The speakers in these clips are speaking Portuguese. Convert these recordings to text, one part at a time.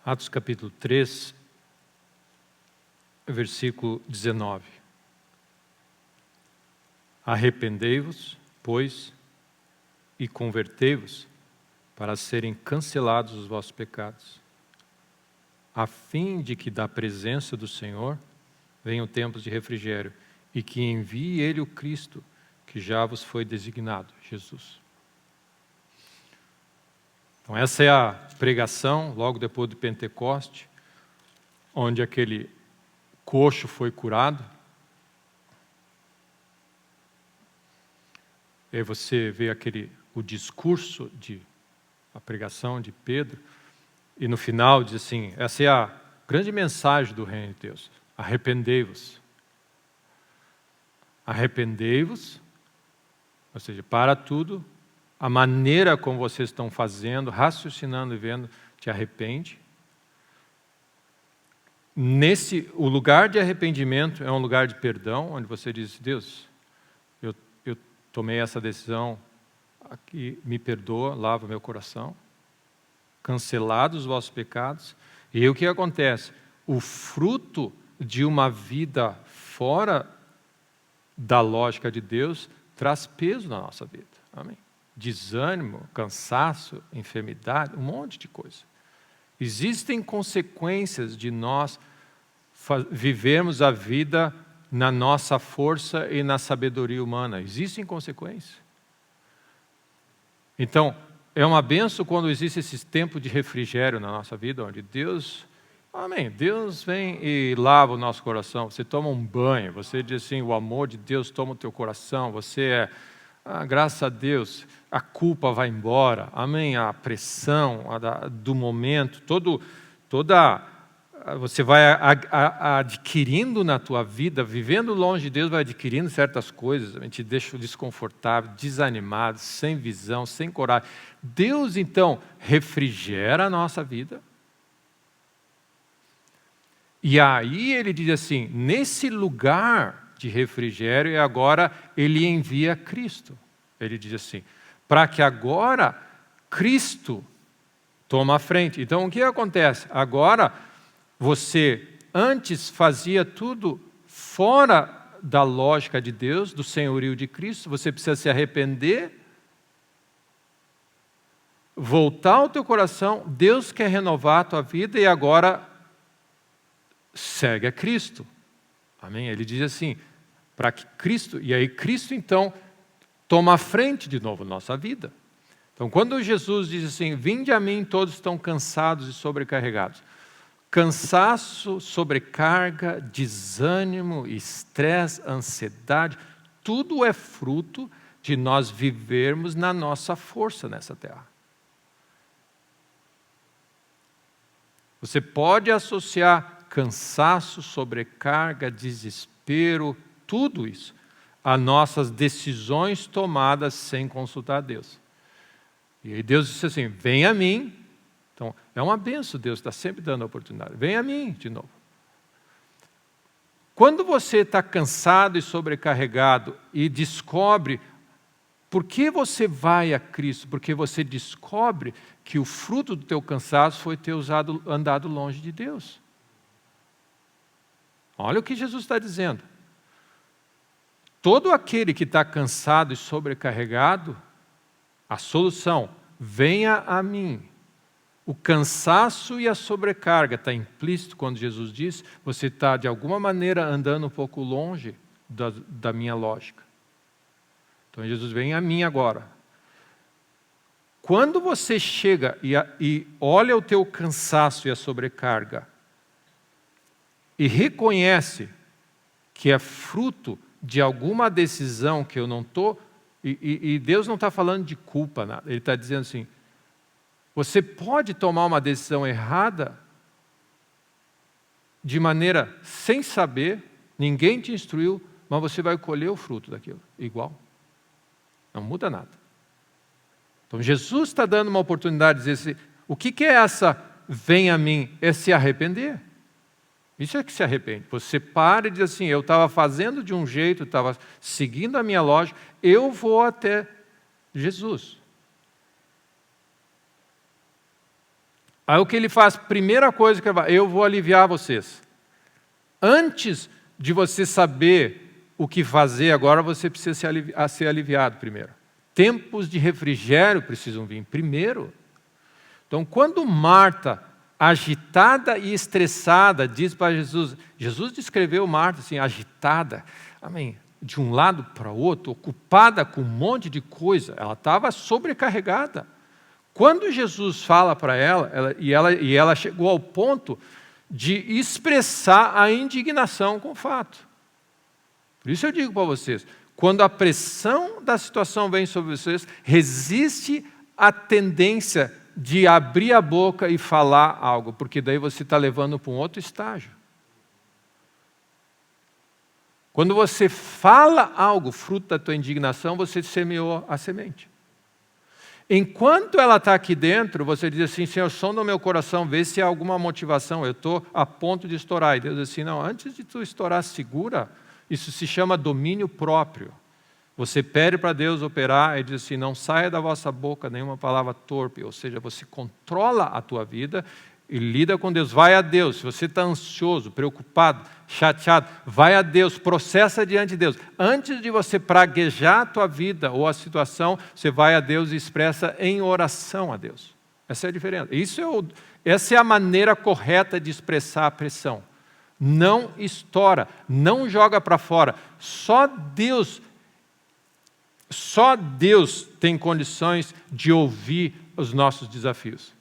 Atos capítulo 3, versículo 19. Arrependei-vos, pois, e convertei-vos, para serem cancelados os vossos pecados, a fim de que da presença do Senhor venham tempos de refrigério, e que envie Ele o Cristo, que já vos foi designado, Jesus. Então essa é a pregação, logo depois do Pentecoste, onde aquele coxo foi curado. E aí você vê o discurso, a pregação de Pedro, e no final diz assim, essa é a grande mensagem do reino de Deus: arrependei-vos. Arrependei-vos, ou seja, para tudo, a maneira como vocês estão fazendo, raciocinando e vendo, te arrepende. O lugar de arrependimento é um lugar de perdão, onde você diz, Deus, eu tomei essa decisão, aqui, me perdoa, lava meu coração, cancelados os vossos pecados. E aí o que acontece? O fruto de uma vida fora da lógica de Deus traz peso na nossa vida. Amém? Desânimo, cansaço, enfermidade, um monte de coisa. Existem consequências de nós vivermos a vida na nossa força e na sabedoria humana. Existem consequências. Então, é uma bênção quando existe esse tempo de refrigério na nossa vida, onde Deus, amém, Deus vem e lava o nosso coração. Você toma um banho, você diz assim, o amor de Deus toma o teu coração, você graças a Deus, a culpa vai embora, amém, a pressão do momento, você vai adquirindo na tua vida, vivendo longe de Deus, vai adquirindo certas coisas, te deixa desconfortável, desanimado, sem visão, sem coragem. Deus, então, refrigera a nossa vida. E aí ele diz assim, nesse lugar de refrigério, e agora ele envia Cristo. Ele diz assim, para que agora Cristo toma a frente. Então o que acontece? Agora você antes fazia tudo fora da lógica de Deus, do senhorio de Cristo, você precisa se arrepender, voltar ao teu coração, Deus quer renovar a tua vida e agora segue a Cristo. Amém? Ele diz assim, para que Cristo, e aí Cristo então toma a frente de novo na nossa vida. Então quando Jesus diz assim, vinde a mim todos estão cansados e sobrecarregados. Cansaço, sobrecarga, desânimo, estresse, ansiedade, tudo é fruto de nós vivermos na nossa força nessa terra. Você pode associar cansaço, sobrecarga, desespero, tudo isso, a nossas decisões tomadas sem consultar Deus. E aí Deus disse assim, vem a mim. Então, é uma bênção, Deus está sempre dando a oportunidade. Vem a mim de novo. Quando você está cansado e sobrecarregado e descobre por que você vai a Cristo, porque você descobre que o fruto do teu cansaço foi ter andado longe de Deus. Olha o que Jesus está dizendo. Todo aquele que está cansado e sobrecarregado, a solução, venha a mim. O cansaço e a sobrecarga está implícito quando Jesus diz, você está de alguma maneira andando um pouco longe da minha lógica. Então Jesus vem a mim agora. Quando você chega e olha o teu cansaço e a sobrecarga e reconhece que é fruto de alguma decisão que eu não estou, e Deus não está falando de culpa, nada. Ele está dizendo assim, você pode tomar uma decisão errada de maneira sem saber, ninguém te instruiu, mas você vai colher o fruto daquilo, igual. Não muda nada. Então Jesus está dando uma oportunidade de dizer assim, o que é essa vem a mim? É se arrepender. Isso é que se arrepende. Você para e diz assim, eu estava fazendo de um jeito, estava seguindo a minha lógica, eu vou até Jesus. Aí o que ele faz? Primeira coisa que ele fala, eu vou aliviar vocês. Antes de você saber o que fazer agora, você precisa ser aliviado primeiro. Tempos de refrigério precisam vir primeiro. Então, quando Marta, agitada e estressada, diz para Jesus, Jesus descreveu Marta assim, agitada, amém, de um lado para o outro, ocupada com um monte de coisa, ela estava sobrecarregada. Quando Jesus fala para ela, ela chegou ao ponto de expressar a indignação com o fato. Por isso eu digo para vocês, quando a pressão da situação vem sobre vocês, resiste a tendência de abrir a boca e falar algo, porque daí você está levando para um outro estágio. Quando você fala algo, fruto da tua indignação, você semeou a semente. Enquanto ela está aqui dentro, você diz assim, Senhor, sonda o meu coração, vê se há alguma motivação, eu estou a ponto de estourar. E Deus diz assim, não, antes de tu estourar, segura. Isso se chama domínio próprio. Você pede para Deus operar e diz assim, não saia da vossa boca nenhuma palavra torpe, ou seja, você controla a tua vida e lida com Deus. Vai a Deus, se você está ansioso, preocupado, chateado, vai a Deus, processa diante de Deus. Antes de você praguejar a tua vida ou a situação, você vai a Deus e expressa em oração a Deus. Essa é a diferença. Essa é a maneira correta de expressar a pressão. Não estoura, não joga para fora. Só Deus tem condições de ouvir os nossos desafios.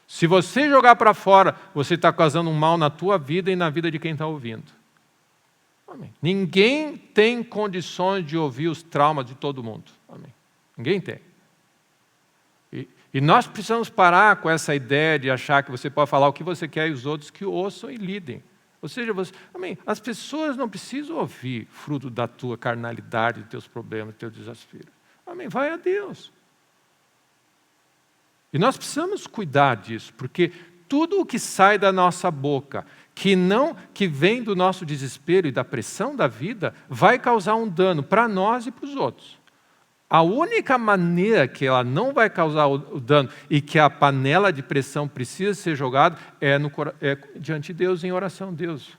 Se você jogar para fora, você está causando um mal na tua vida e na vida de quem está ouvindo. Amém. Ninguém tem condições de ouvir os traumas de todo mundo. Amém. Ninguém tem. E nós precisamos parar com essa ideia de achar que você pode falar o que você quer e os outros que ouçam e lidem. Ou seja, amém, as pessoas não precisam ouvir fruto da tua carnalidade, dos teus problemas, dos teus desafios. Amém, vai a Deus. E nós precisamos cuidar disso, porque tudo o que sai da nossa boca, que vem do nosso desespero e da pressão da vida, vai causar um dano para nós e para os outros. A única maneira que ela não vai causar o dano e que a panela de pressão precisa ser jogada é diante de Deus em oração. Deus,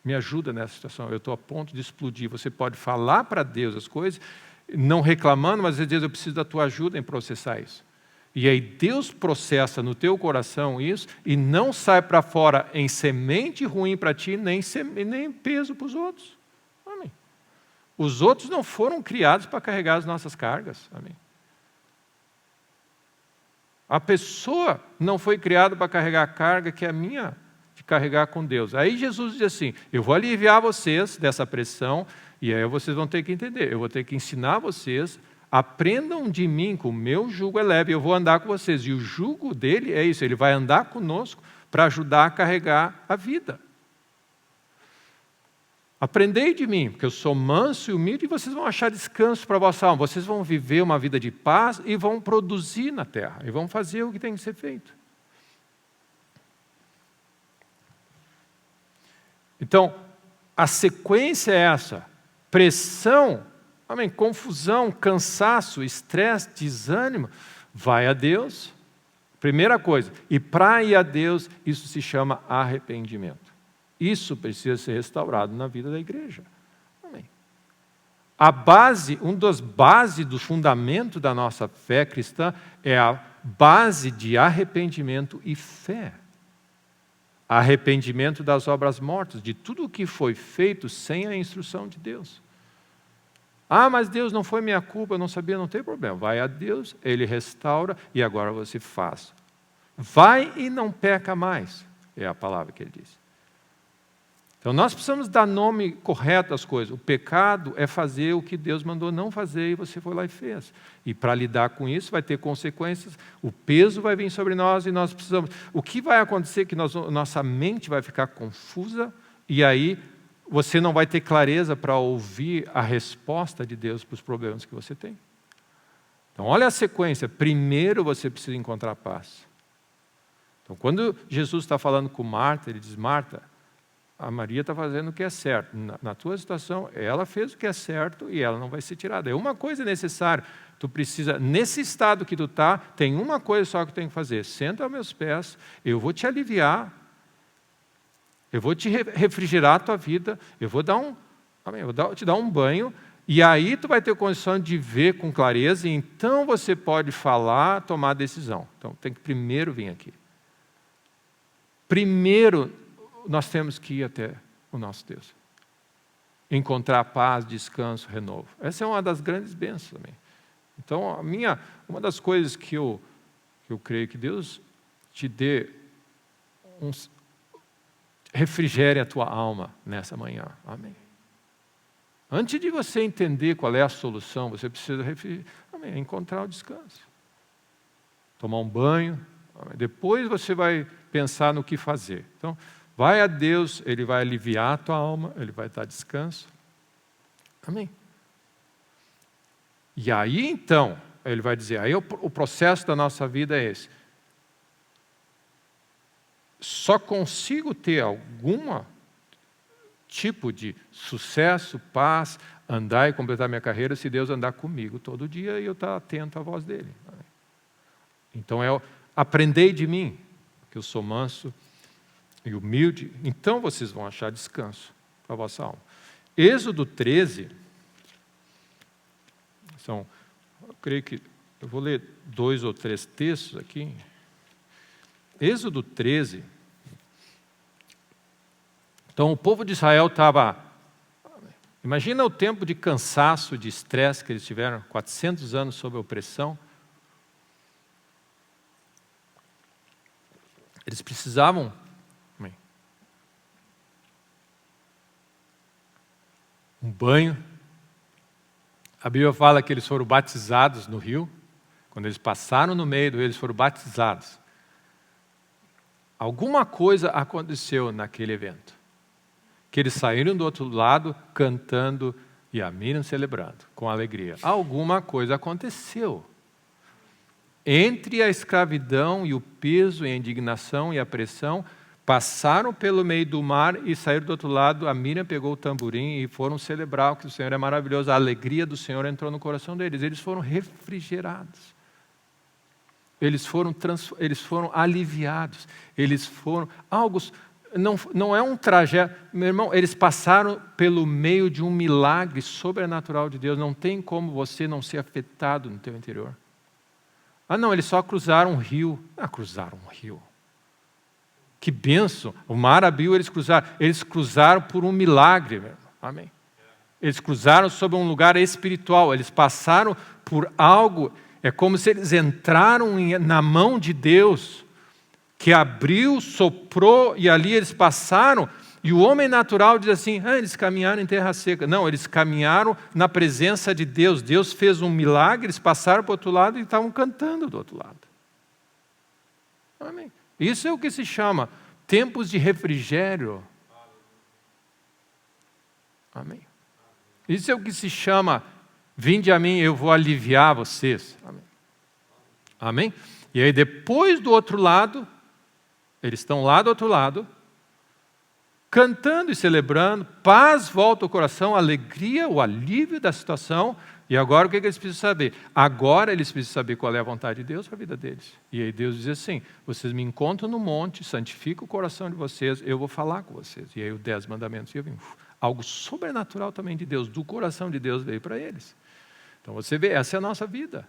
me ajuda nessa situação, eu estou a ponto de explodir. Você pode falar para Deus as coisas, não reclamando, mas às vezes eu preciso da tua ajuda em processar isso. E aí Deus processa no teu coração isso e não sai para fora em semente ruim para ti, nem peso para os outros. Amém. Os outros não foram criados para carregar as nossas cargas. Amém. A pessoa não foi criada para carregar a carga que é minha, de carregar com Deus. Aí Jesus diz assim, eu vou aliviar vocês dessa pressão, e aí vocês vão ter que entender, eu vou ter que ensinar vocês, aprendam de mim, que o meu jugo é leve, eu vou andar com vocês. E o jugo dele é isso, ele vai andar conosco para ajudar a carregar a vida. Aprendei de mim, porque eu sou manso e humilde, e vocês vão achar descanso para a vossa alma. Vocês vão viver uma vida de paz e vão produzir na terra, e vão fazer o que tem que ser feito. Então, a sequência é essa: pressão, amém, confusão, cansaço, estresse, desânimo. Vai a Deus, primeira coisa. E para ir a Deus, isso se chama arrependimento. Isso precisa ser restaurado na vida da igreja. Amém. A base, das bases do fundamento da nossa fé cristã é a base de arrependimento e fé. Arrependimento das obras mortas, de tudo o que foi feito sem a instrução de Deus. Ah, mas Deus, não foi minha culpa, eu não sabia, não tem problema. Vai a Deus, Ele restaura e agora você faz. Vai e não peca mais, é a palavra que Ele diz. Então nós precisamos dar nome correto às coisas. O pecado é fazer o que Deus mandou não fazer e você foi lá e fez. E para lidar com isso vai ter consequências, o peso vai vir sobre nós e nós precisamos... O que vai acontecer é que nossa mente vai ficar confusa e aí você não vai ter clareza para ouvir a resposta de Deus para os problemas que você tem. Então olha a sequência. Primeiro você precisa encontrar paz. Então quando Jesus está falando com Marta, ele diz, Marta, a Maria está fazendo o que é certo. Na tua situação, ela fez o que é certo e ela não vai ser tirada. É uma coisa necessária. Tu precisa, nesse estado que tu está, tem uma coisa só que tu tem que fazer. Senta aos meus pés, eu vou te aliviar, eu vou te refrigerar a tua vida, eu vou te dar um banho, e aí tu vai ter condição de ver com clareza, e então você pode falar, tomar decisão. Então tem que primeiro vir aqui. Primeiro, nós temos que ir até o nosso Deus. Encontrar paz, descanso, renovo. Essa é uma das grandes bênçãos também. Então, uma das coisas que eu creio que Deus te dê, refrigere a tua alma nessa manhã. Amém. Antes de você entender qual é a solução, você precisa encontrar o descanso. Tomar um banho. Amém. Depois você vai pensar no que fazer. Então, vai a Deus, Ele vai aliviar a tua alma, Ele vai dar descanso. Amém. E aí então, Ele vai dizer, aí o processo da nossa vida é esse. Só consigo ter algum tipo de sucesso, paz, andar e completar minha carreira se Deus andar comigo todo dia e eu estar atento à voz dEle. Então aprendei de mim, que eu sou manso e humilde, então vocês vão achar descanso para a vossa alma. Êxodo 13, eu creio que eu vou ler 2 ou 3 textos aqui. Êxodo 13. Então o povo de Israel estava... Imagina o tempo de cansaço, de estresse que eles tiveram, 400 anos sob a opressão. Eles precisavam um banho. A Bíblia fala que eles foram batizados no rio. Quando eles passaram no meio do rio, eles foram batizados. Alguma coisa aconteceu naquele evento. Que eles saíram do outro lado cantando e a Miriam celebrando com alegria. Alguma coisa aconteceu. Entre a escravidão e o peso e a indignação e a pressão, passaram pelo meio do mar e saíram do outro lado. A Miriam pegou o tamborim e foram celebrar o que o Senhor é maravilhoso. A alegria do Senhor entrou no coração deles. Eles foram refrigerados. Eles foram aliviados. Eles foram... Não é um trajeto... Meu irmão, eles passaram pelo meio de um milagre sobrenatural de Deus. Não tem como você não ser afetado no teu interior. Não, eles só cruzaram um rio. Cruzaram um rio. Que bênção! O mar abriu, eles cruzaram. Eles cruzaram por um milagre. Meu irmão. Amém. Eles cruzaram sobre um lugar espiritual. Eles passaram por algo... É como se eles entraram na mão de Deus, que abriu, soprou, e ali eles passaram, e o homem natural diz assim, eles caminharam em terra seca. Não, eles caminharam na presença de Deus. Deus fez um milagre, eles passaram para o outro lado e estavam cantando do outro lado. Amém. Isso é o que se chama tempos de refrigério. Amém. Isso é o que se chama... Vinde a mim, eu vou aliviar vocês. Amém. Amém? E aí depois do outro lado, eles estão lá do outro lado, cantando e celebrando, paz volta ao coração, alegria, o alívio da situação. E agora o que eles precisam saber? Agora eles precisam saber qual é a vontade de Deus para a vida deles. E aí Deus diz assim, vocês me encontram no monte, santifica o coração de vocês, eu vou falar com vocês. E aí os 10 mandamentos iam vir. Algo sobrenatural também de Deus, do coração de Deus veio para eles. Então você vê, essa é a nossa vida.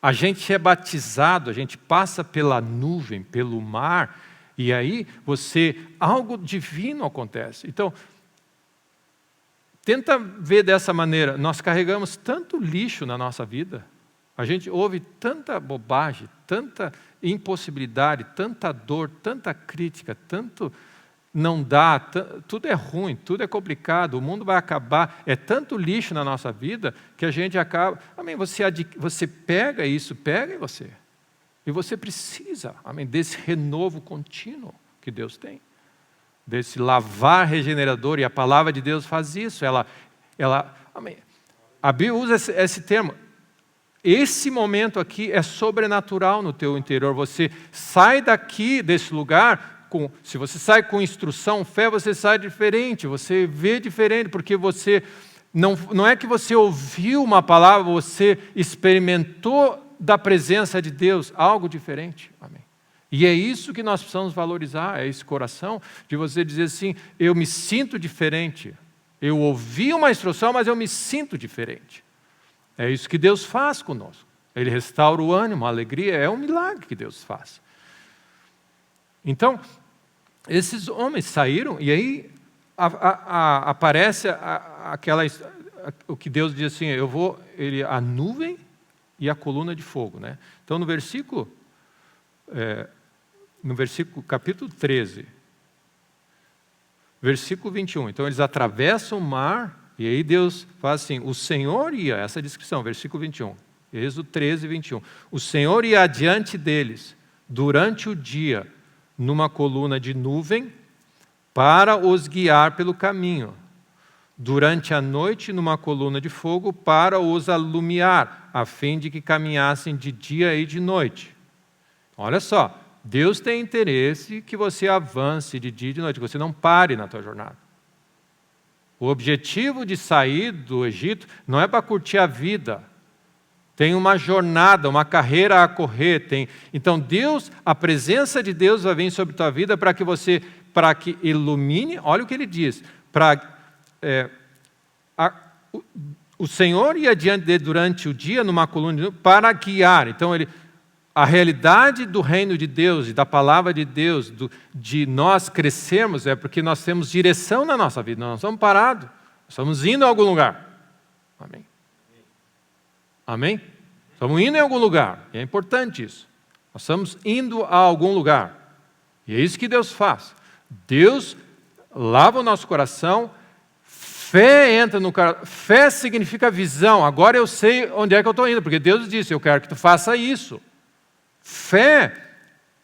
A gente é batizado, a gente passa pela nuvem, pelo mar, e aí algo divino acontece. Então, tenta ver dessa maneira, nós carregamos tanto lixo na nossa vida, a gente ouve tanta bobagem, tanta impossibilidade, tanta dor, tanta crítica, tanto... Não dá, tudo é ruim, tudo é complicado, o mundo vai acabar, é tanto lixo na nossa vida que a gente acaba... Amém, você pega isso, pega em você. E você precisa, amém, desse renovo contínuo que Deus tem. Desse lavar regenerador, e a palavra de Deus faz isso. Amém. A Bíblia usa esse termo. Esse momento aqui é sobrenatural no teu interior. Você sai daqui, desse lugar... se você sai com instrução, fé, você sai diferente, você vê diferente, porque você não é que você ouviu uma palavra, você experimentou da presença de Deus, algo diferente. Amém. E é isso que nós precisamos valorizar, é esse coração de você dizer assim, eu me sinto diferente. Eu ouvi uma instrução, mas eu me sinto diferente. É isso que Deus faz conosco. Ele restaura o ânimo, a alegria, é um milagre que Deus faz. Então, esses homens saíram e aí aparece o que Deus diz assim, a nuvem e a coluna de fogo. Né? Então, no versículo capítulo 13, versículo 21. Então, eles atravessam o mar e aí Deus faz assim, o Senhor ia, essa é a descrição, versículo 21, Êxodo 13, 21. O Senhor ia adiante deles durante o dia numa coluna de nuvem para os guiar pelo caminho. Durante a noite numa coluna de fogo para os alumiar, a fim de que caminhassem de dia e de noite. Olha só, Deus tem interesse que você avance de dia e de noite, que você não pare na tua jornada. O objetivo de sair do Egito não é para curtir a vida. Tem uma jornada, uma carreira a correr. Então Deus, a presença de Deus vai vir sobre a tua vida para que ilumine, olha o que ele diz, o Senhor ia diante dele durante o dia numa coluna de nuvem para guiar. Então a realidade do reino de Deus e da palavra de Deus, de nós crescermos, é porque nós temos direção na nossa vida, nós não estamos parados, nós estamos indo a algum lugar. Amém? Amém? Estamos indo em algum lugar, e é importante isso. Nós estamos indo a algum lugar, e é isso que Deus faz. Deus lava o nosso coração, fé entra no coração, fé significa visão, agora eu sei onde é que eu estou indo, porque Deus disse, eu quero que tu faça isso. Fé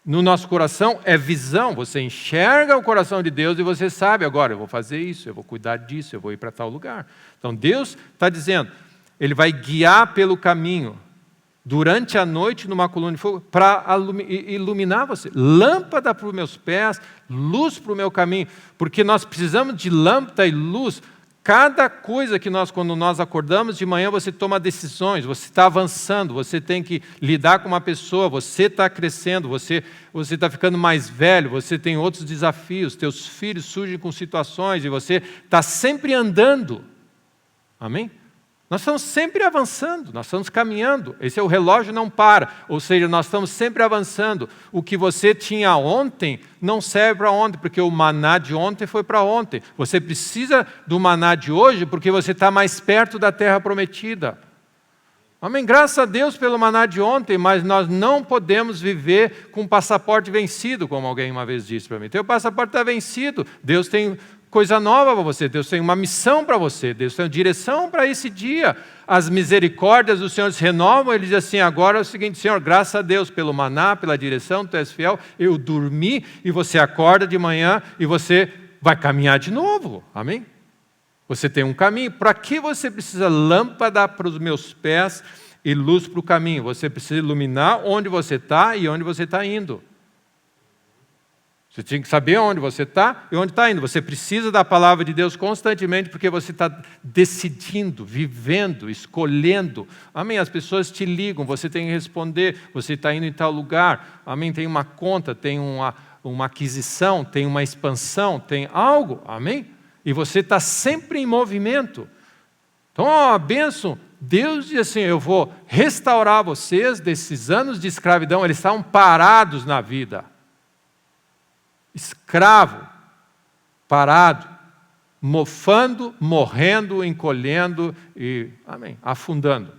no nosso coração é visão, você enxerga o coração de Deus e você sabe, agora eu vou fazer isso, eu vou cuidar disso, eu vou ir para tal lugar. Então Deus está dizendo, Ele vai guiar pelo caminho, durante a noite numa coluna de fogo, para iluminar você. Lâmpada para os meus pés, luz para o meu caminho, porque nós precisamos de lâmpada e luz. Cada coisa que quando nós acordamos de manhã, você toma decisões, você está avançando, você tem que lidar com uma pessoa, você está crescendo, você está ficando mais velho, você tem outros desafios, teus filhos surgem com situações e você está sempre andando. Amém? Nós estamos sempre avançando, nós estamos caminhando. Esse é o relógio não para, ou seja, nós estamos sempre avançando. O que você tinha ontem não serve para ontem, porque o maná de ontem foi para ontem. Você precisa do maná de hoje porque você está mais perto da terra prometida. Amém? Graças a Deus pelo maná de ontem, mas nós não podemos viver com o passaporte vencido, como alguém uma vez disse para mim. Teu passaporte está vencido, Deus tem coisa nova para você, Deus tem uma missão para você, Deus tem uma direção para esse dia. As misericórdias do Senhor se renovam, Ele diz assim, agora é o seguinte, Senhor, graças a Deus pelo maná, pela direção, Tu és fiel, eu dormi e você acorda de manhã e você vai caminhar de novo, amém? Você tem um caminho, para que você precisa lâmpada para os meus pés e luz para o caminho? Você precisa iluminar onde você está e onde você está indo. Você tem que saber onde você está e onde está indo. Você precisa da palavra de Deus constantemente porque você está decidindo, vivendo, escolhendo. Amém? As pessoas te ligam, você tem que responder, você está indo em tal lugar. Amém? Tem uma conta, tem uma aquisição, tem uma expansão, tem algo. Amém? E você está sempre em movimento. Então, a bênção, Deus diz assim, eu vou restaurar vocês desses anos de escravidão. Eles estavam parados na vida. Escravo, parado, mofando, morrendo, encolhendo e, amém, afundando.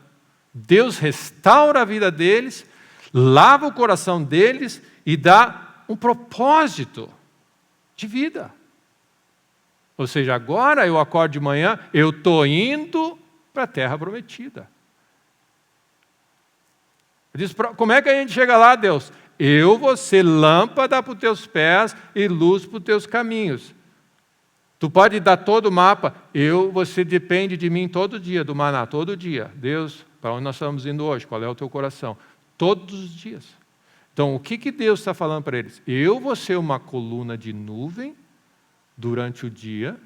Deus restaura a vida deles, lava o coração deles e dá um propósito de vida. Ou seja, agora eu acordo de manhã, eu estou indo para a terra prometida. Eu disse, como é que a gente chega lá, Deus? Eu vou ser lâmpada para os teus pés e luz para os teus caminhos. Tu pode dar todo o mapa, você depende de mim todo dia, do maná, todo dia. Deus, para onde nós estamos indo hoje? Qual é o teu coração? Todos os dias. Então, o que Deus está falando para eles? Eu vou ser uma coluna de nuvem durante o dia,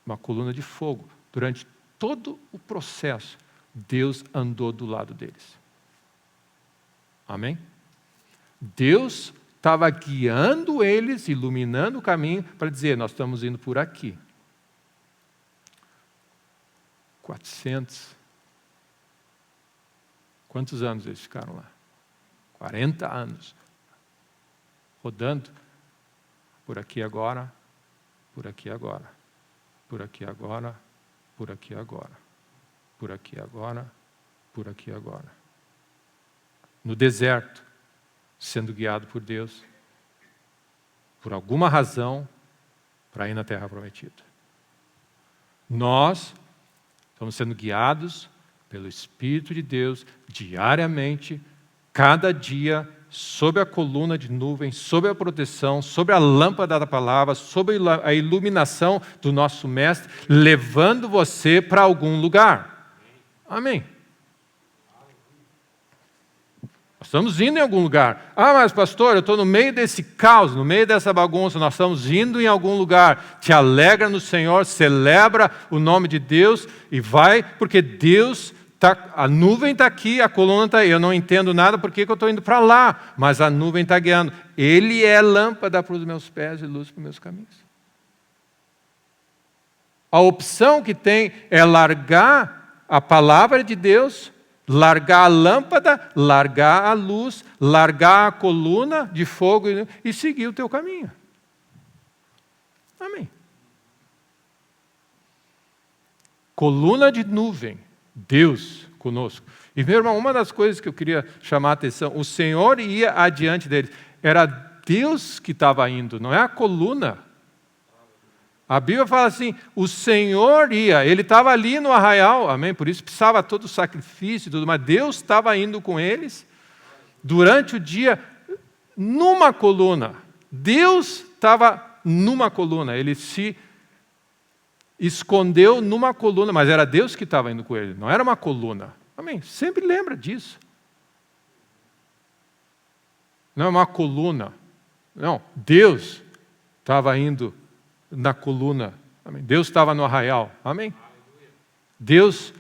uma coluna de fogo. Durante todo o processo, Deus andou do lado deles. Amém? Deus estava guiando eles, iluminando o caminho, para dizer, nós estamos indo por aqui. 400. Quantos anos eles ficaram lá? 40 anos. Rodando. Por aqui agora, por aqui agora, por aqui agora, por aqui agora, por aqui agora, por aqui agora. No deserto, sendo guiado por Deus, por alguma razão, para ir na Terra Prometida. Nós estamos sendo guiados pelo Espírito de Deus diariamente, cada dia, sob a coluna de nuvem, sob a proteção, sob a lâmpada da palavra, sob a iluminação do nosso Mestre, levando você para algum lugar. Amém. Nós estamos indo em algum lugar. Ah, mas pastor, eu estou no meio desse caos, no meio dessa bagunça, nós estamos indo em algum lugar. Te alegra no Senhor, celebra o nome de Deus e vai, porque Deus está, a nuvem está aqui, a coluna está aí. Eu não entendo nada porque eu estou indo para lá, mas a nuvem está guiando. Ele é lâmpada para os meus pés e luz para os meus caminhos. A opção que tem é largar a palavra de Deus, largar a lâmpada, largar a luz, largar a coluna de fogo e seguir o teu caminho. Amém. Coluna de nuvem, Deus conosco. E meu irmão, uma das coisas que eu queria chamar a atenção, o Senhor ia adiante deles. Era Deus que estava indo, não é a coluna. A Bíblia fala assim, o Senhor ia, Ele estava ali no arraial, amém? Por isso precisava todo o sacrifício e tudo, mas Deus estava indo com eles durante o dia numa coluna. Deus estava numa coluna, Ele se escondeu numa coluna, mas era Deus que estava indo com ele, não era uma coluna. Amém? Sempre lembra disso. Não é uma coluna. Não, Deus estava indo na coluna. Amém? Deus estava no arraial. Amém? Deus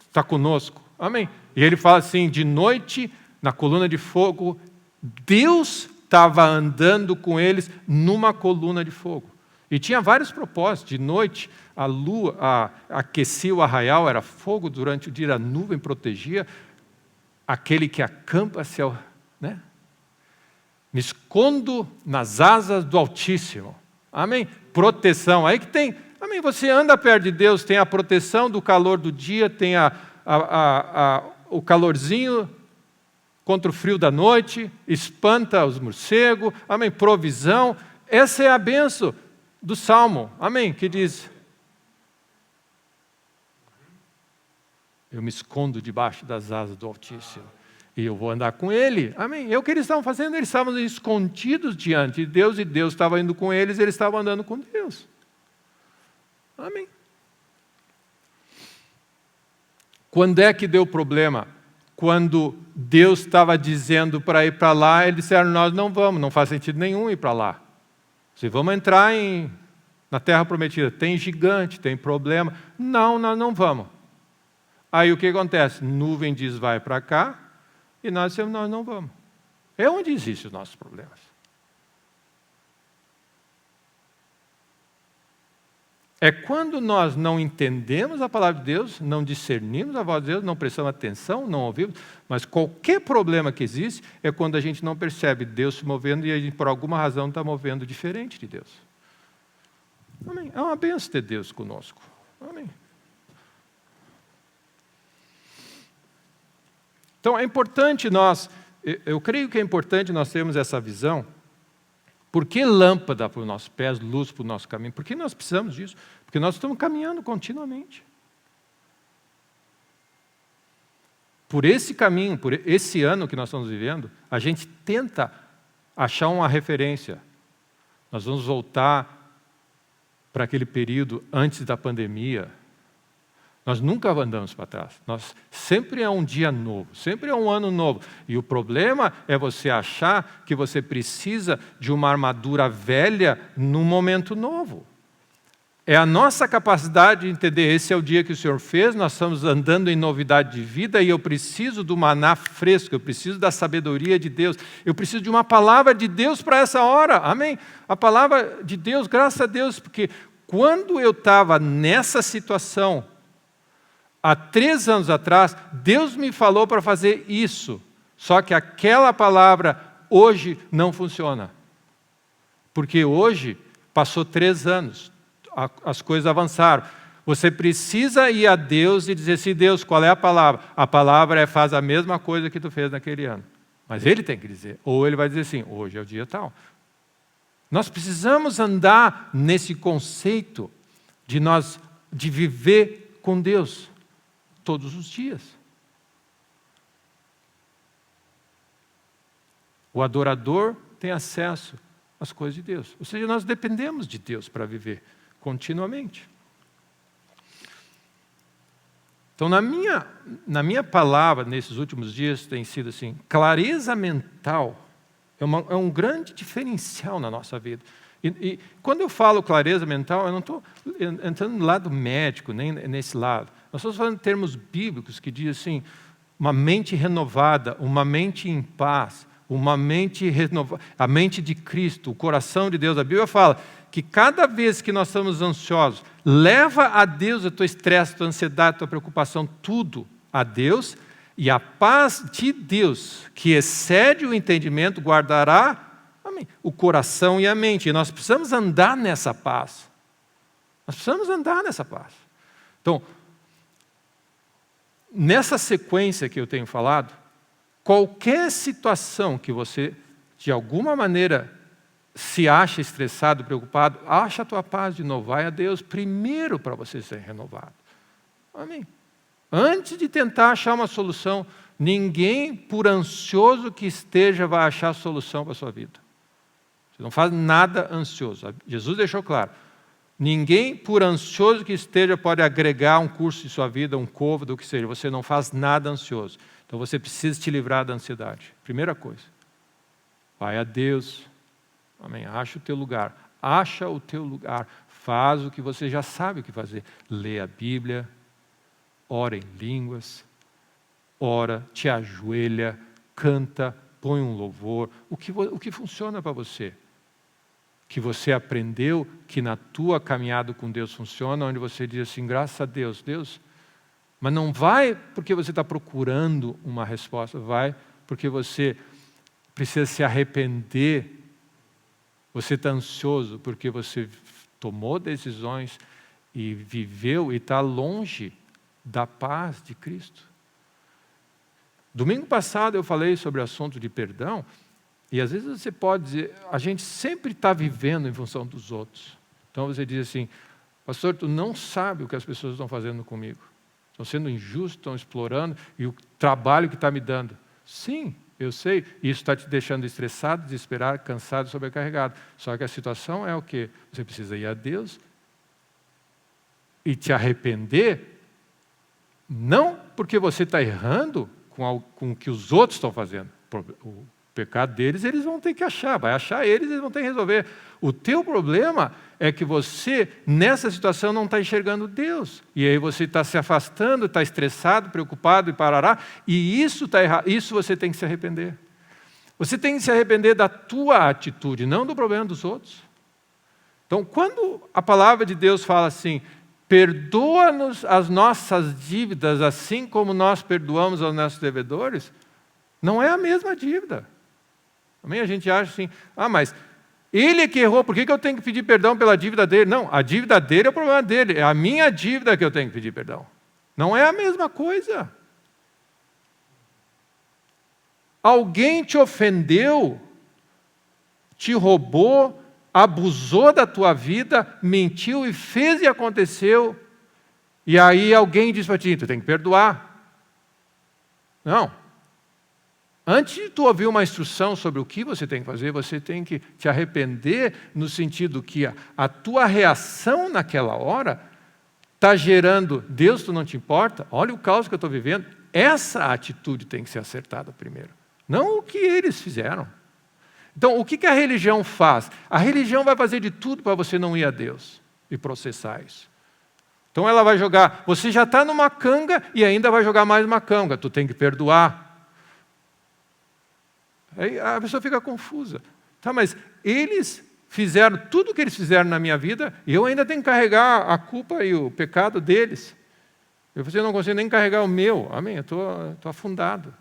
está conosco. Amém? E ele fala assim, de noite, na coluna de fogo, Deus estava andando com eles numa coluna de fogo. E tinha vários propósitos. De noite, a lua aquecia o arraial, era fogo. Durante o dia, a nuvem protegia aquele que acampa-se, né? Me escondo nas asas do Altíssimo. Amém? Proteção. Aí que tem, amém, você anda perto de Deus, tem a proteção do calor do dia, tem o calorzinho contra o frio da noite, espanta os morcegos, amém, provisão. Essa é a bênção do Salmo, amém, que diz, eu me escondo debaixo das asas do Altíssimo, e eu vou andar com Ele, amém. É o que eles estavam fazendo, eles estavam escondidos diante de Deus, e Deus estava indo com eles, eles estavam andando com Deus, amém. Quando é que deu problema? Quando Deus estava dizendo para ir para lá, eles disseram, nós não vamos, não faz sentido nenhum ir para lá. Se vamos entrar na Terra Prometida, tem gigante, tem problema. Não, nós não vamos. Aí o que acontece? Nuvem diz vai para cá, e nós dizemos nós não vamos. É onde existem os nossos problemas. É quando nós não entendemos a palavra de Deus, não discernimos a voz de Deus, não prestamos atenção, não ouvimos, mas qualquer problema que existe é quando a gente não percebe Deus se movendo e a gente, por alguma razão, está movendo diferente de Deus. Amém. É uma bênção ter Deus conosco. Amém. Então é importante eu creio que é importante nós termos essa visão. Por que lâmpada para os nossos pés, luz para o nosso caminho? Por que nós precisamos disso? Porque nós estamos caminhando continuamente. Por esse caminho, por esse ano que nós estamos vivendo, a gente tenta achar uma referência. Nós vamos voltar para aquele período antes da pandemia. Nós nunca andamos para trás. Sempre é um dia novo, sempre é um ano novo. E o problema é você achar que você precisa de uma armadura velha num momento novo. É a nossa capacidade de entender, esse é o dia que o Senhor fez, nós estamos andando em novidade de vida e eu preciso do maná fresco, eu preciso da sabedoria de Deus, eu preciso de uma palavra de Deus para essa hora, amém? A palavra de Deus, graças a Deus, porque quando eu estava nessa situação, há 3 anos atrás, Deus me falou para fazer isso, só que aquela palavra hoje não funciona, porque hoje passou 3 anos, as coisas avançaram. Você precisa ir a Deus e dizer assim, Deus, qual é a palavra? A palavra é faz a mesma coisa que tu fez naquele ano. Mas Ele tem que dizer. Ou Ele vai dizer assim, hoje é o dia tal. Nós precisamos andar nesse conceito de viver com Deus todos os dias. O adorador tem acesso às coisas de Deus. Ou seja, nós dependemos de Deus para viver continuamente. Então, na minha palavra, nesses últimos dias, tem sido assim, clareza mental é um grande diferencial na nossa vida. E quando eu falo clareza mental, eu não estou entrando no lado médico, nem nesse lado. Nós estamos falando em termos bíblicos que diz assim, uma mente renovada, uma mente em paz, uma mente renovada, a mente de Cristo, o coração de Deus. A Bíblia fala que cada vez que nós estamos ansiosos, leva a Deus o teu estresse, a tua ansiedade, a tua preocupação, tudo a Deus, e a paz de Deus, que excede o entendimento, guardará o coração e a mente. E nós precisamos andar nessa paz. Nós precisamos andar nessa paz. Então, nessa sequência que eu tenho falado, qualquer situação que você, de alguma maneira, se acha estressado, preocupado, acha a tua paz de novo. Vai a Deus primeiro para você ser renovado. Amém? Antes de tentar achar uma solução, ninguém, por ansioso que esteja, vai achar a solução para a sua vida. Você não faz nada ansioso. Jesus deixou claro. Ninguém, por ansioso que esteja, pode agregar um curso de sua vida, um côvado, o que seja. Você não faz nada ansioso. Então você precisa te livrar da ansiedade. Primeira coisa. Vai a Deus. Amém. Acha o teu lugar. Acha o teu lugar. Faz o que você já sabe o que fazer. Lê a Bíblia. Ora em línguas. Ora, te ajoelha, canta, põe um louvor. O que funciona para você? Que você aprendeu que na tua caminhada com Deus funciona, onde você diz assim, graças a Deus, Deus. Mas não vai porque você está procurando uma resposta, vai porque você precisa se arrepender. Você está ansioso porque você tomou decisões e viveu e está longe da paz de Cristo. Domingo passado eu falei sobre o assunto de perdão, e às vezes você pode dizer, a gente sempre está vivendo em função dos outros. Então você diz assim, pastor, tu não sabe o que as pessoas estão fazendo comigo. Estão sendo injustos, estão explorando, e o trabalho que está me dando. Sim, eu sei, isso está te deixando estressado, desesperado, cansado, sobrecarregado. Só que a situação é o quê? Você precisa ir a Deus e te arrepender, não porque você está errando com o que os outros estão fazendo. O pecado deles, eles vão ter que achar. Vai achar eles vão ter que resolver. O teu problema é que você, nessa situação, não está enxergando Deus. E aí você está se afastando, está estressado, preocupado e parará. E isso está errado. Isso você tem que se arrepender. Você tem que se arrepender da tua atitude, não do problema dos outros. Então, quando a palavra de Deus fala assim, perdoa-nos as nossas dívidas, assim como nós perdoamos aos nossos devedores, não é a mesma dívida. Também a gente acha assim, mas ele é que errou, por que eu tenho que pedir perdão pela dívida dele? Não, a dívida dele é o problema dele, é a minha dívida que eu tenho que pedir perdão. Não é a mesma coisa. Alguém te ofendeu, te roubou, abusou da tua vida, mentiu e fez e aconteceu, e aí alguém diz para ti, tu tem que perdoar. Não. Antes de tu ouvir uma instrução sobre o que você tem que fazer, você tem que te arrepender no sentido que a tua reação naquela hora está gerando, Deus, tu não te importa? Olha o caos que eu estou vivendo. Essa atitude tem que ser acertada primeiro. Não o que eles fizeram. Então, o que a religião faz? A religião vai fazer de tudo para você não ir a Deus e processar isso. Então ela vai jogar, você já está numa canga e ainda vai jogar mais uma canga, tu tem que perdoar. Aí a pessoa fica confusa. Tá, mas eles fizeram tudo o que eles fizeram na minha vida e eu ainda tenho que carregar a culpa e o pecado deles. Eu não consigo nem carregar o meu. Amém? Eu estou afundado.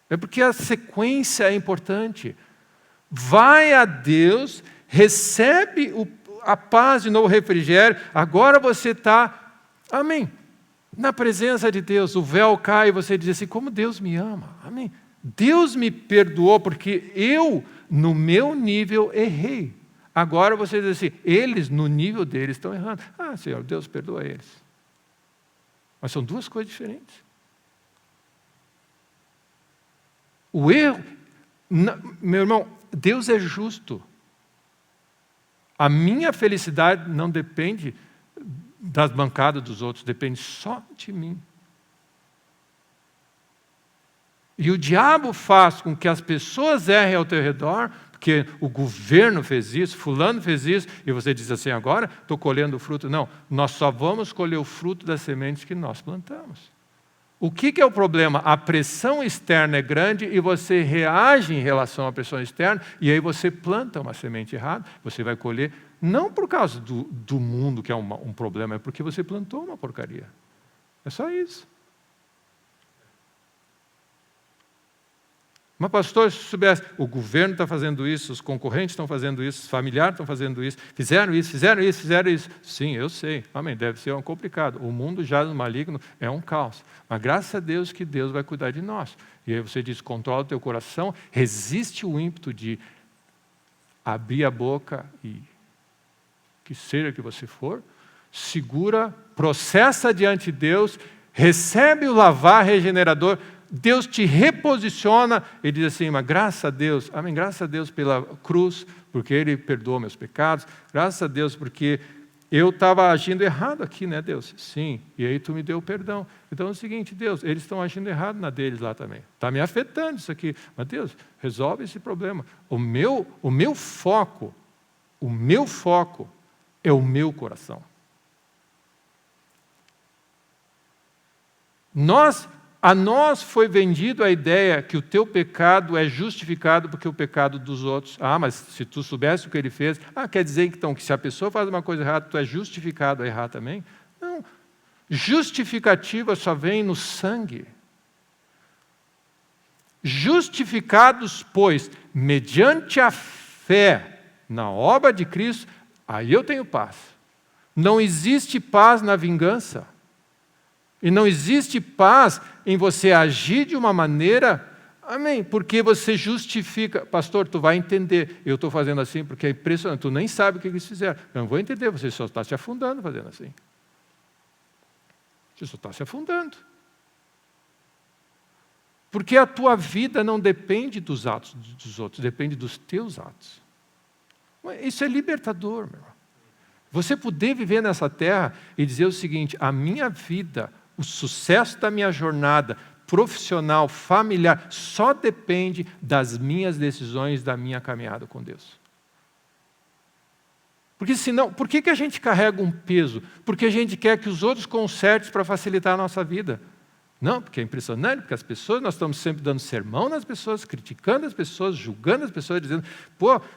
É porque a sequência é importante. Vai a Deus, recebe a paz de novo, o refrigério, agora você está, amém, na presença de Deus, o véu cai e você diz assim, como Deus me ama, amém. Deus me perdoou porque eu, no meu nível, errei. Agora você diz assim, eles, no nível deles, estão errando. Ah, Senhor, Deus perdoa eles. Mas são duas coisas diferentes. O erro, meu irmão, Deus é justo. A minha felicidade não depende das bancadas dos outros, depende só de mim. E o diabo faz com que as pessoas errem ao teu redor, porque o governo fez isso, fulano fez isso, e você diz assim, agora estou colhendo o fruto. Não, nós só vamos colher o fruto das sementes que nós plantamos. O que é o problema? A pressão externa é grande e você reage em relação à pressão externa e aí você planta uma semente errada, você vai colher, não por causa do mundo, que é um problema, é porque você plantou uma porcaria. É só isso. Mas pastor, se soubesse, o governo está fazendo isso, os concorrentes estão fazendo isso, os familiares estão fazendo isso, fizeram isso. Sim, eu sei. Amém. Deve ser complicado. O mundo jaz no maligno, é um caos. Mas graças a Deus que Deus vai cuidar de nós. E aí você diz, controla o teu coração, resiste o ímpeto de abrir a boca e que seja que você for, segura, processa diante de Deus, recebe o lavar regenerador, Deus te reposiciona e diz assim, mas graças a Deus, amém, graças a Deus pela cruz, porque Ele perdoou meus pecados, graças a Deus porque eu estava agindo errado aqui, né, Deus? Sim, e aí Tu me deu perdão. Então é o seguinte, Deus, eles estão agindo errado na deles lá também. Está me afetando isso aqui, mas Deus, resolve esse problema. O meu foco é o meu coração. A nós foi vendido a ideia que o teu pecado é justificado porque o pecado dos outros. Ah, mas se tu soubesse o que ele fez, quer dizer então que se a pessoa faz uma coisa errada, tu é justificado a errar também? Não. Justificativa só vem no sangue. Justificados, pois, mediante a fé na obra de Cristo, aí eu tenho paz. Não existe paz na vingança. E não existe paz em você agir de uma maneira, amém, porque você justifica. Pastor, tu vai entender, eu estou fazendo assim porque é impressionante, tu nem sabe o que eles fizeram. Eu não vou entender, você só está se afundando fazendo assim. Você só está se afundando. Porque a tua vida não depende dos atos dos outros, depende dos teus atos. Isso é libertador, meu irmão. Você poder viver nessa terra e dizer o seguinte, a minha vida, o sucesso da minha jornada profissional, familiar, só depende das minhas decisões, da minha caminhada com Deus. Porque senão, por que a gente carrega um peso? Porque a gente quer que os outros consertem para facilitar a nossa vida. Não, porque é impressionante, porque as pessoas, nós estamos sempre dando sermão nas pessoas, criticando as pessoas, julgando as pessoas, dizendo,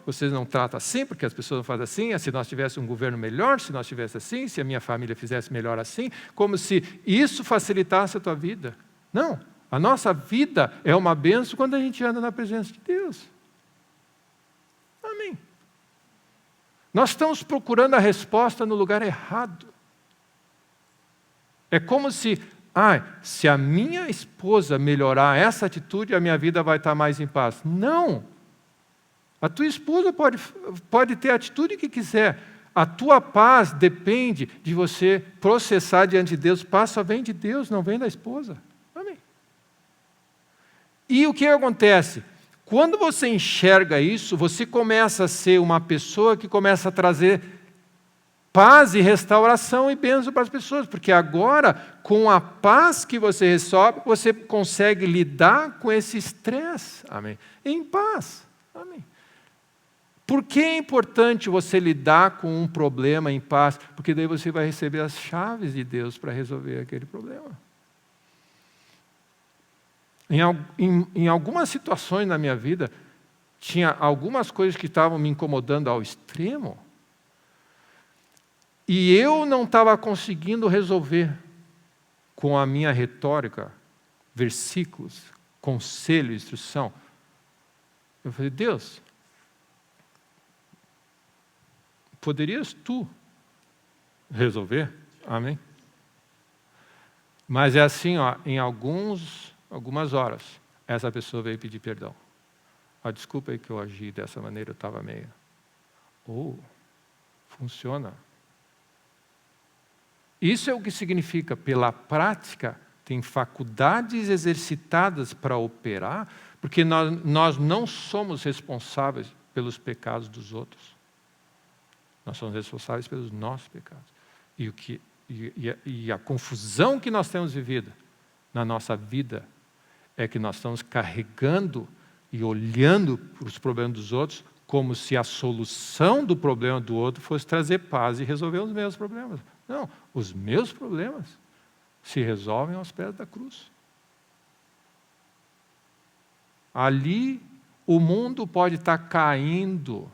vocês não tratam assim, porque as pessoas não fazem assim, se nós tivéssemos um governo melhor, se nós tivéssemos assim, se a minha família fizesse melhor assim, como se isso facilitasse a tua vida. Não, a nossa vida é uma bênção quando a gente anda na presença de Deus. Amém. Nós estamos procurando a resposta no lugar errado. É como se a minha esposa melhorar essa atitude, a minha vida vai estar mais em paz. Não! A tua esposa pode ter a atitude que quiser. A tua paz depende de você processar diante de Deus. Paz só vem de Deus, não vem da esposa. Amém. E o que acontece? Quando você enxerga isso, você começa a ser uma pessoa que começa a trazer paz e restauração e bênção para as pessoas, porque agora, com a paz que você recebe, você consegue lidar com esse estresse, amém? Em paz, amém. Por que é importante você lidar com um problema em paz? Porque daí você vai receber as chaves de Deus para resolver aquele problema. Em algumas situações na minha vida, tinha algumas coisas que estavam me incomodando ao extremo, e eu não estava conseguindo resolver com a minha retórica, versículos, conselho, instrução. Eu falei, Deus, poderias tu resolver? Amém? Mas é assim, em algumas horas, essa pessoa veio pedir perdão. Desculpa aí que eu agi dessa maneira, eu estava meio... funciona. Isso é o que significa, pela prática, tem faculdades exercitadas para operar, porque nós não somos responsáveis pelos pecados dos outros. Nós somos responsáveis pelos nossos pecados. E a confusão que nós temos vivido na nossa vida é que nós estamos carregando e olhando para os problemas dos outros como se a solução do problema do outro fosse trazer paz e resolver os meus problemas. Não, os meus problemas se resolvem aos pés da cruz. Ali o mundo pode estar caindo.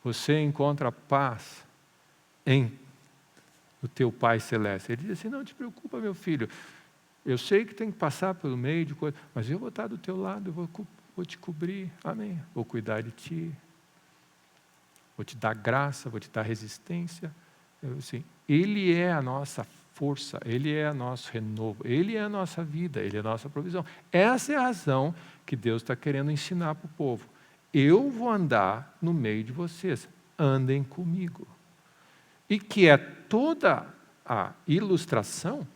Você encontra paz no teu Pai Celeste. Ele diz assim, não te preocupa, meu filho. Eu sei que tem que passar pelo meio de coisas, mas eu vou estar do teu lado, eu vou te cobrir, amém. Vou cuidar de ti, vou te dar graça, vou te dar resistência. Assim, Ele é a nossa força, Ele é o nosso renovo, Ele é a nossa vida, Ele é a nossa provisão. Essa é a razão que Deus está querendo ensinar para o povo. Eu vou andar no meio de vocês, andem comigo. E que é toda a ilustração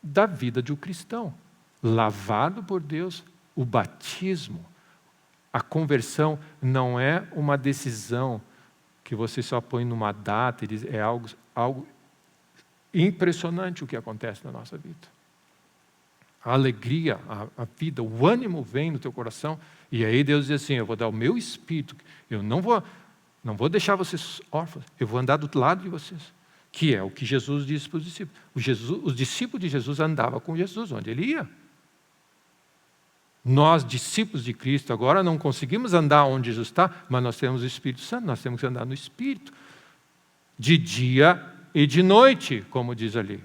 da vida de um cristão, lavado por Deus, o batismo, a conversão não é uma decisão que você só põe numa data e diz, é algo impressionante o que acontece na nossa vida. A alegria, a vida, o ânimo vem no teu coração, e aí Deus diz assim, eu vou dar o meu espírito, eu não vou deixar vocês órfãos, eu vou andar do lado de vocês. Que é o que Jesus disse para os discípulos. Os discípulos de Jesus andavam com Jesus, onde ele ia. Nós, discípulos de Cristo, agora não conseguimos andar onde Jesus está, mas nós temos o Espírito Santo, nós temos que andar no Espírito. De dia e de noite, como diz ali.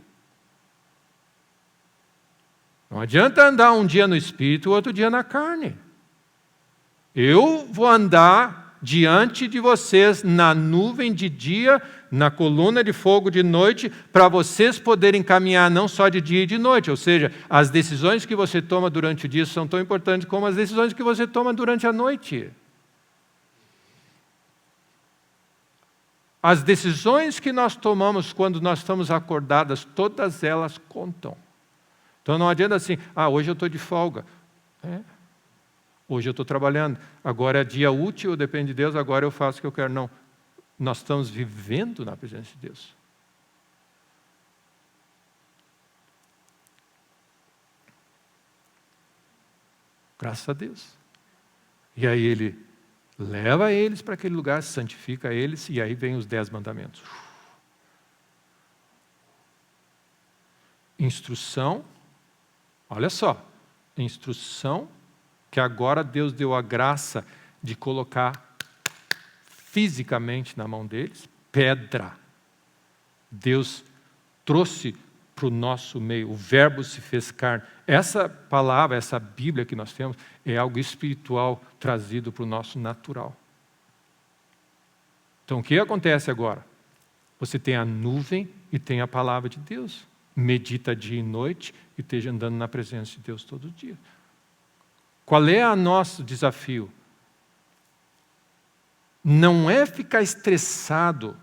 Não adianta andar um dia no Espírito e outro dia na carne. Eu vou andar diante de vocês na nuvem de dia, na coluna de fogo de noite, para vocês poderem caminhar não só de dia e de noite, ou seja, as decisões que você toma durante o dia são tão importantes como as decisões que você toma durante a noite. As decisões que nós tomamos quando nós estamos acordadas, todas elas contam. Então não adianta assim, hoje eu estou de folga. Hoje eu estou trabalhando, agora é dia útil, depende de Deus, agora eu faço o que eu quero. Não, nós estamos vivendo na presença de Deus. Graças a Deus. E aí ele leva eles para aquele lugar, santifica eles, e aí vem os 10 mandamentos. Instrução, olha só, instrução, que agora Deus deu a graça de colocar fisicamente na mão deles, pedra. Deus trouxe para o nosso meio, o verbo se fez carne. Essa palavra, essa Bíblia que nós temos, é algo espiritual trazido para o nosso natural. Então o que acontece agora? Você tem a nuvem e tem a palavra de Deus. Medita dia e noite e esteja andando na presença de Deus todo dia. Qual é o nosso desafio? Não é ficar estressado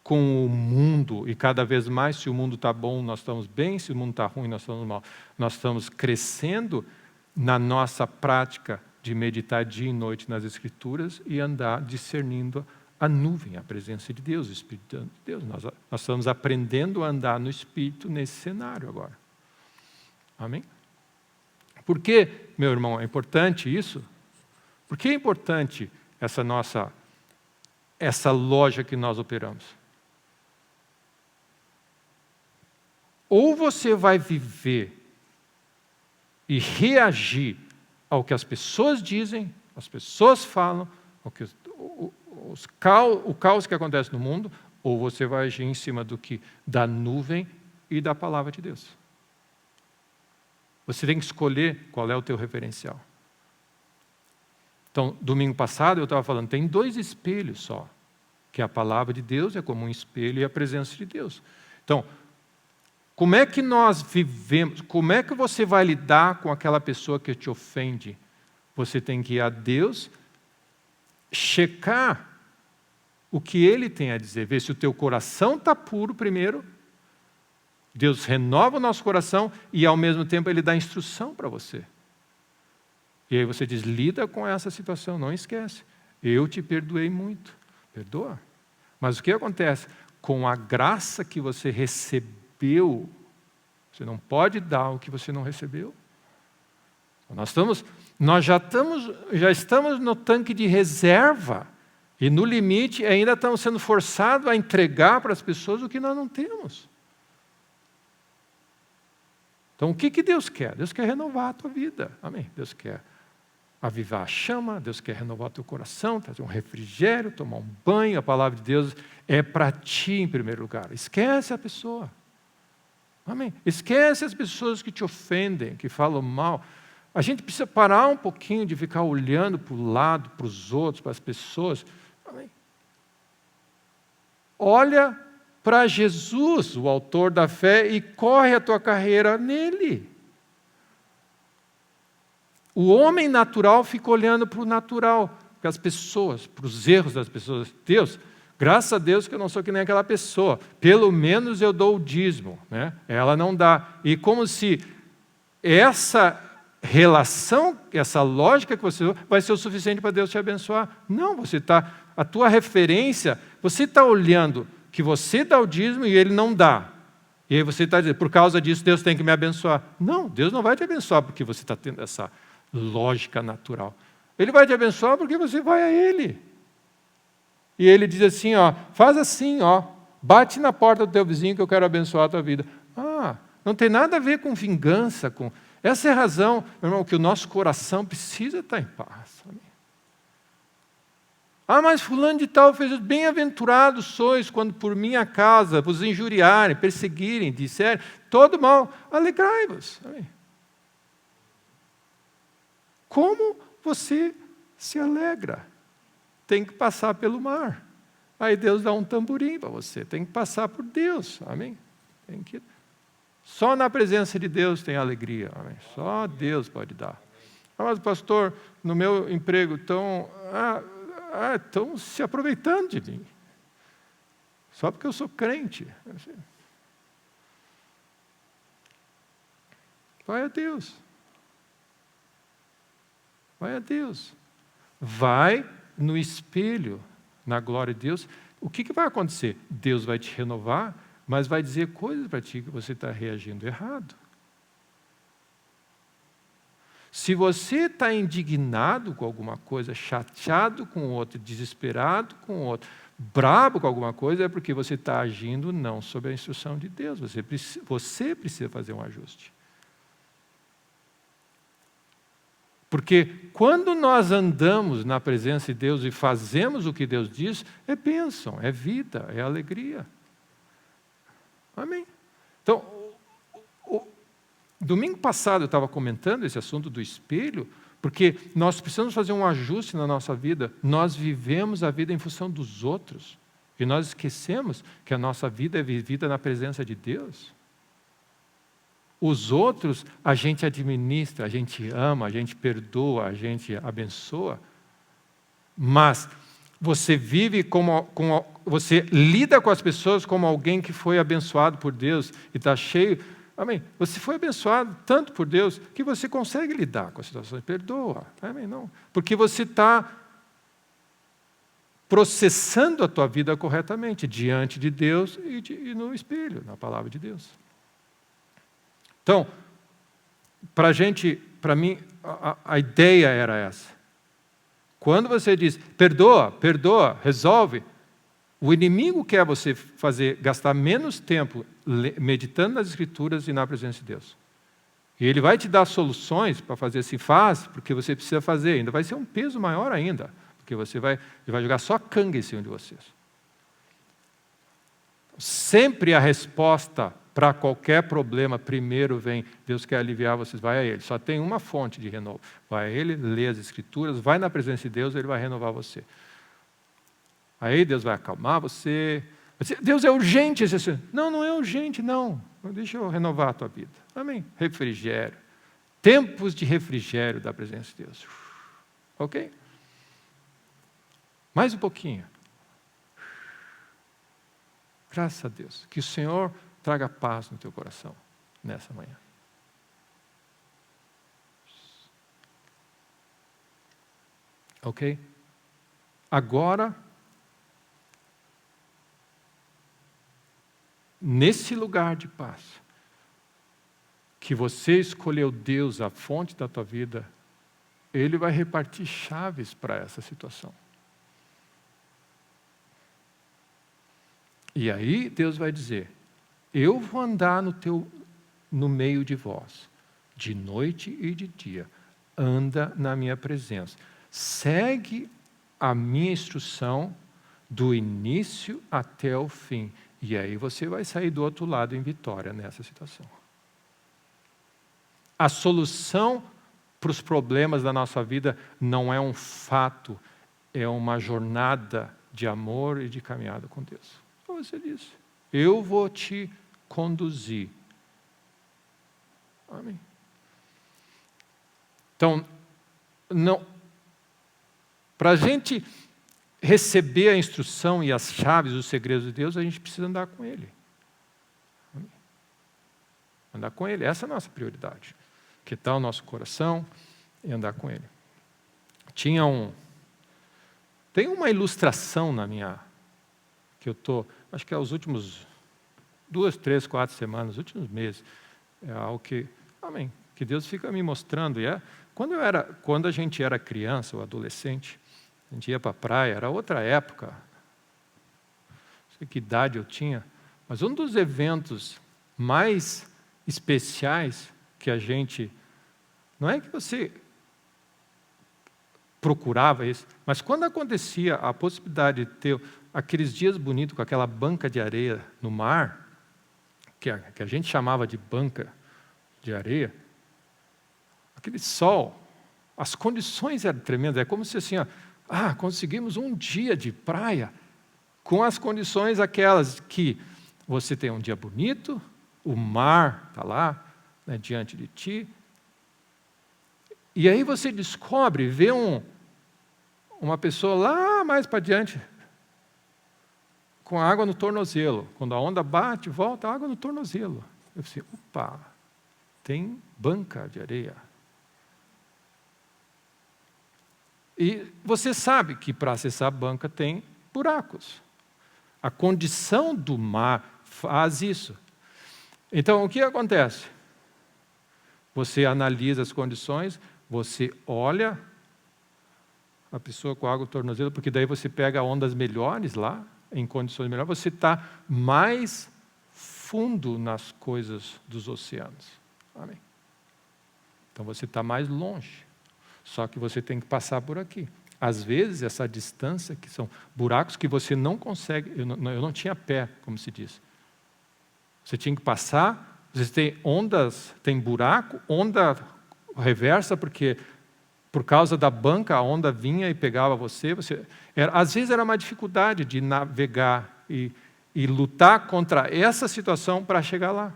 com o mundo, e cada vez mais, se o mundo está bom, nós estamos bem, se o mundo está ruim, nós estamos mal. Nós estamos crescendo na nossa prática de meditar dia e noite nas Escrituras e andar discernindo a nuvem, a presença de Deus, o Espírito de Deus. Nós estamos aprendendo a andar no Espírito nesse cenário agora. Amém? Por que, meu irmão, é importante isso? Por que é importante essa loja que nós operamos? Ou você vai viver e reagir ao que as pessoas dizem, as pessoas falam, o caos que acontece no mundo, ou você vai agir em cima da nuvem e da palavra de Deus. Você tem que escolher qual é o teu referencial. Então, domingo passado eu estava falando, tem 2 espelhos só, que a palavra de Deus é como um espelho e a presença de Deus. Então, como é que nós vivemos, como é que você vai lidar com aquela pessoa que te ofende? Você tem que ir a Deus, checar o que Ele tem a dizer, ver se o teu coração está puro primeiro. Deus renova o nosso coração e ao mesmo tempo Ele dá instrução para você. E aí você diz, lida com essa situação, não esquece. Eu te perdoei muito, perdoa. Mas o que acontece? Com a graça que você recebeu, você não pode dar o que você não recebeu. Nós já estamos no tanque de reserva e no limite ainda estamos sendo forçados a entregar para as pessoas o que nós não temos. Então o que Deus quer? Deus quer renovar a tua vida. Amém? Deus quer avivar a chama, Deus quer renovar o teu coração, trazer um refrigério, tomar um banho. A palavra de Deus é para ti em primeiro lugar. Esquece a pessoa. Amém? Esquece as pessoas que te ofendem, que falam mal. A gente precisa parar um pouquinho de ficar olhando para o lado, para os outros, para as pessoas. Amém? Olha para Jesus, o autor da fé, e corre a tua carreira nele. O homem natural fica olhando para o natural, para as pessoas, para os erros das pessoas. Deus, graças a Deus que eu não sou que nem aquela pessoa. Pelo menos eu dou o dízimo, né? Ela não dá. E como se essa relação, essa lógica que você vai ser o suficiente para Deus te abençoar. Não, a tua referência, você está olhando que você dá o dízimo e Ele não dá. E aí você está dizendo, por causa disso Deus tem que me abençoar. Não, Deus não vai te abençoar porque você está tendo essa lógica natural. Ele vai te abençoar porque você vai a Ele. E Ele diz assim, faz assim, bate na porta do teu vizinho que eu quero abençoar a tua vida. Não tem nada a ver com vingança, essa é a razão, meu irmão, que o nosso coração precisa estar em paz. Mas fulano de tal fez, bem-aventurados sois quando por minha causa vos injuriarem, perseguirem, disserem, todo mal, alegrai-vos. Como você se alegra? Tem que passar pelo mar. Aí Deus dá um tamborim para você, tem que passar por Deus. Amém? Só na presença de Deus tem alegria. Amém? Só Deus pode dar. Mas pastor, no meu emprego estão se aproveitando de mim. Só porque eu sou crente. Vai a Deus. Vai a Deus. Vai no espelho, na glória de Deus. O que vai acontecer? Deus vai te renovar, mas vai dizer coisas para ti que você está reagindo errado. Se você está indignado com alguma coisa, chateado com o outro, desesperado com o outro, brabo com alguma coisa, é porque você está agindo não sob a instrução de Deus. Você precisa fazer um ajuste. Porque quando nós andamos na presença de Deus e fazemos o que Deus diz, é bênção, é vida, é alegria. Amém? Então, domingo passado eu estava comentando esse assunto do espelho, porque nós precisamos fazer um ajuste na nossa vida. Nós vivemos a vida em função dos outros. E nós esquecemos que a nossa vida é vivida na presença de Deus. Os outros a gente administra, a gente ama, a gente perdoa, a gente abençoa. Mas você vive você lida com as pessoas como alguém que foi abençoado por Deus e está cheio. Amém? Você foi abençoado tanto por Deus que você consegue lidar com as situações. Perdoa. Amém? Não. Porque você está processando a tua vida corretamente, diante de Deus e no espelho, na palavra de Deus. Então, para mim, a ideia era essa. Quando você diz, perdoa, resolve, o inimigo quer você gastar menos tempo meditando nas Escrituras e na presença de Deus. E ele vai te dar soluções para fazer assim, faz, porque você precisa fazer. Ainda vai ser um peso maior ainda, porque ele vai jogar só canga em cima de vocês. Sempre a resposta para qualquer problema, primeiro vem, Deus quer aliviar vocês, vai a Ele. Só tem uma fonte de renovo. Vai a Ele, lê as Escrituras, vai na presença de Deus, Ele vai renovar você. Aí Deus vai acalmar você. Deus é urgente. Não, não é urgente, não. Deixa eu renovar a tua vida. Amém. Refrigério. Tempos de refrigério da presença de Deus. Ok? Mais um pouquinho. Graças a Deus. Que o Senhor traga paz no teu coração nessa manhã. Ok? Agora, nesse lugar de paz, que você escolheu Deus, a fonte da tua vida, Ele vai repartir chaves para essa situação. E aí Deus vai dizer, eu vou andar no meio de vós, de noite e de dia, anda na minha presença. Segue a minha instrução do início até o fim. E aí você vai sair do outro lado em vitória nessa situação. A solução para os problemas da nossa vida não é um fato, é uma jornada de amor e de caminhada com Deus. Como você disse, eu vou te conduzir. Amém. Então, para a gente receber a instrução e as chaves, os segredos de Deus, a gente precisa andar com Ele. Amém. Andar com Ele, essa é a nossa prioridade. Quietar o nosso coração e andar com Ele. Tem uma ilustração na minha, que eu estou, acho que é os últimos 2, 3, 4 semanas, os últimos meses, é algo que, amém, que Deus fica me mostrando. E quando a gente era criança ou adolescente, a gente ia para a praia, era outra época, não sei que idade eu tinha, mas um dos eventos mais especiais que a gente, não é que você procurava isso, mas quando acontecia a possibilidade de ter aqueles dias bonitos com aquela banca de areia no mar, que a gente chamava de banca de areia, aquele sol, as condições eram tremendas, é como se assim, conseguimos um dia de praia com as condições aquelas que você tem um dia bonito, o mar está lá, né, diante de ti, e aí você descobre, vê uma pessoa lá mais para diante, com a água no tornozelo. Quando a onda bate, volta a água no tornozelo. Eu pensei, opa, tem banca de areia. E você sabe que para acessar a banca tem buracos. A condição do mar faz isso. Então, o que acontece? Você analisa as condições, você olha a pessoa com água no tornozelo, porque daí você pega ondas melhores lá, em condições melhores, você está mais fundo nas coisas dos oceanos. Amém? Então você está mais longe. Só que você tem que passar por aqui. Às vezes, essa distância, que são buracos que você não consegue, eu não tinha pé, como se diz. Você tinha que passar, você tem ondas, tem buraco, onda reversa, porque por causa da banca a onda vinha e pegava você. Às vezes era uma dificuldade de navegar e lutar contra essa situação para chegar lá.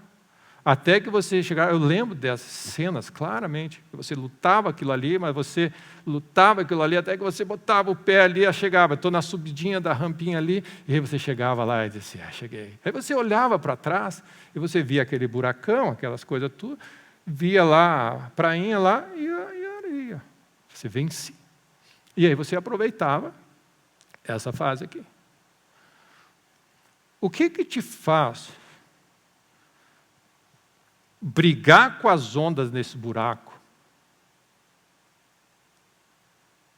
Até que você chegar, eu lembro dessas cenas claramente, que você lutava aquilo ali, mas você lutava aquilo ali, até que você botava o pé ali e chegava, estou na subidinha da rampinha ali, e aí você chegava lá e dizia, cheguei. Aí você olhava para trás, e você via aquele buracão, aquelas coisas tudo, via lá a prainha lá e a areia. Você vencia. E aí você aproveitava Essa fase aqui. O que te faz brigar com as ondas nesse buraco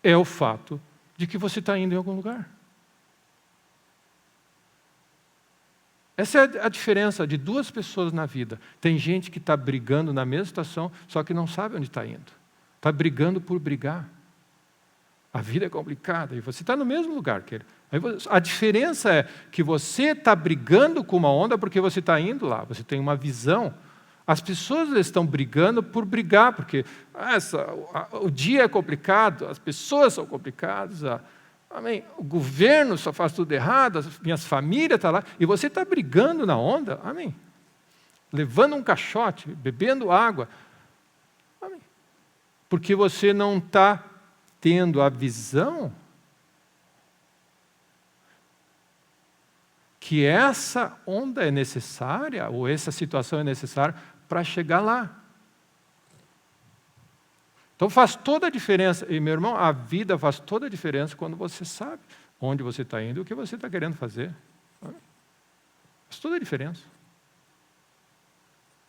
é o fato de que você está indo em algum lugar. Essa é a diferença de duas pessoas na vida. Tem gente que está brigando na mesma situação, só que não sabe onde está indo. Está brigando por brigar. A vida é complicada e você está no mesmo lugar que ele. A diferença é que você está brigando com uma onda porque você está indo lá, você tem uma visão. As pessoas estão brigando por brigar, porque o dia é complicado, as pessoas são complicadas, amém? O governo só faz tudo errado, as minhas famílias estão lá, e você está brigando na onda, amém? Levando um caixote, bebendo água, amém? Porque você não está tendo a visão que essa onda é necessária, ou essa situação é necessária para chegar lá. Então faz toda a diferença, e meu irmão, a vida faz toda a diferença quando você sabe onde você está indo e o que você está querendo fazer. Faz toda a diferença.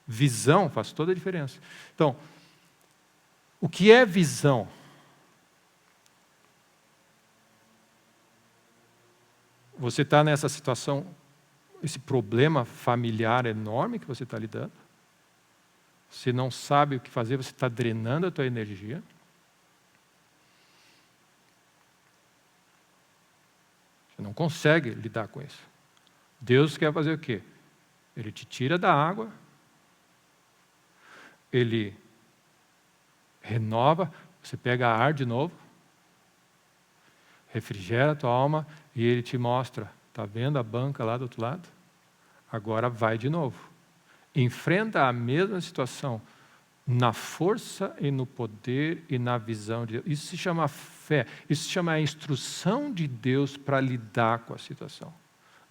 Visão faz toda a diferença. Então, o que é visão? Você está nessa situação, esse problema familiar enorme que você está lidando. Você não sabe o que fazer, você está drenando a tua energia. Você não consegue lidar com isso. Deus quer fazer o quê? Ele te tira da água, Ele renova, você pega ar de novo, refrigera a tua alma e Ele te mostra, está vendo a banca lá do outro lado? Agora vai de novo. Enfrenta a mesma situação na força e no poder e na visão de Deus. Isso se chama fé, isso se chama a instrução de Deus para lidar com a situação.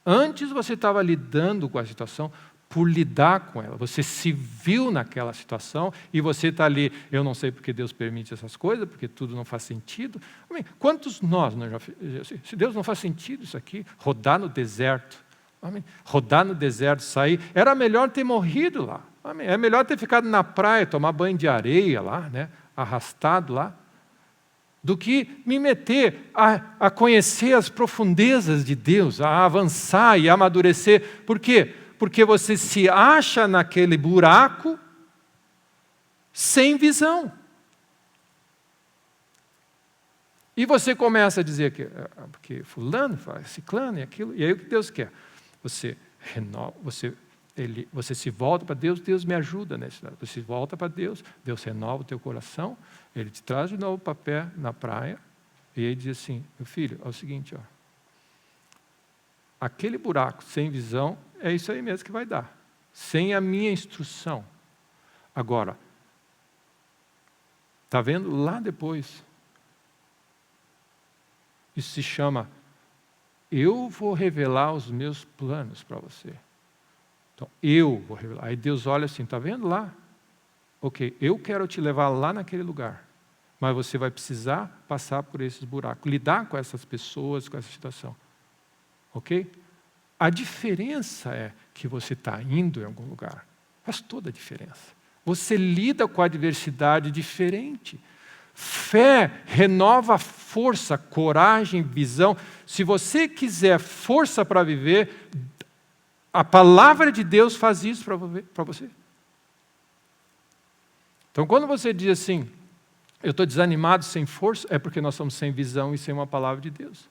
Antes você estava lidando com a situação por lidar com ela. Você se viu naquela situação e você está ali. Eu não sei porque Deus permite essas coisas, porque tudo não faz sentido. Amém. Quantos nós já se Deus não faz sentido isso aqui, rodar no deserto. Amém. Rodar no deserto, sair, era melhor ter morrido lá. Amém. É melhor ter ficado na praia, tomar banho de areia lá, né? Arrastado lá, do que me meter a conhecer as profundezas de Deus, a avançar e amadurecer. Por quê? Porque você se acha naquele buraco sem visão. E você começa a dizer que porque fulano faz ciclano e aquilo, e aí o que Deus quer? Você renova, você se volta para Deus, Deus me ajuda nesse lado. Você volta para Deus, Deus renova o teu coração, Ele te traz de novo para pé na praia, e Ele diz assim, meu filho, é o seguinte, aquele buraco sem visão, é isso aí mesmo que vai dar. Sem a minha instrução. Agora, está vendo lá depois? Isso se chama, eu vou revelar os meus planos para você. Então, eu vou revelar. Aí Deus olha assim, está vendo lá? Ok, eu quero te levar lá naquele lugar. Mas você vai precisar passar por esses buracos, lidar com essas pessoas, com essa situação. Ok? A diferença é que você está indo em algum lugar. Faz toda a diferença. Você lida com a adversidade diferente. Fé renova força, coragem, visão. Se você quiser força para viver, a palavra de Deus faz isso para você. Então, quando você diz assim, eu estou desanimado, sem força, é porque nós estamos sem visão e sem uma palavra de Deus.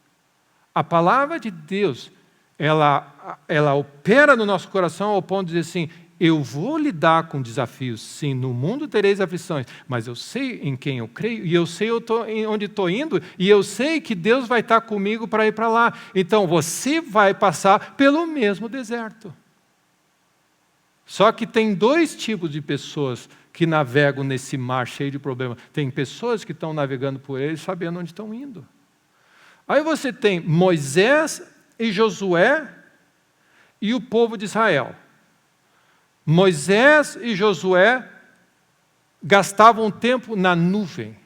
A palavra de Deus, ela opera no nosso coração ao ponto de dizer assim, eu vou lidar com desafios, sim, no mundo tereis aflições, mas eu sei em quem eu creio, e eu sei onde estou indo, e eu sei que Deus vai estar comigo para ir para lá. Então, você vai passar pelo mesmo deserto. Só que tem dois tipos de pessoas que navegam nesse mar cheio de problemas. Tem pessoas que estão navegando por ele, sabendo onde estão indo. Aí você tem Moisés e Josué e o povo de Israel. Moisés e Josué gastavam tempo na nuvem,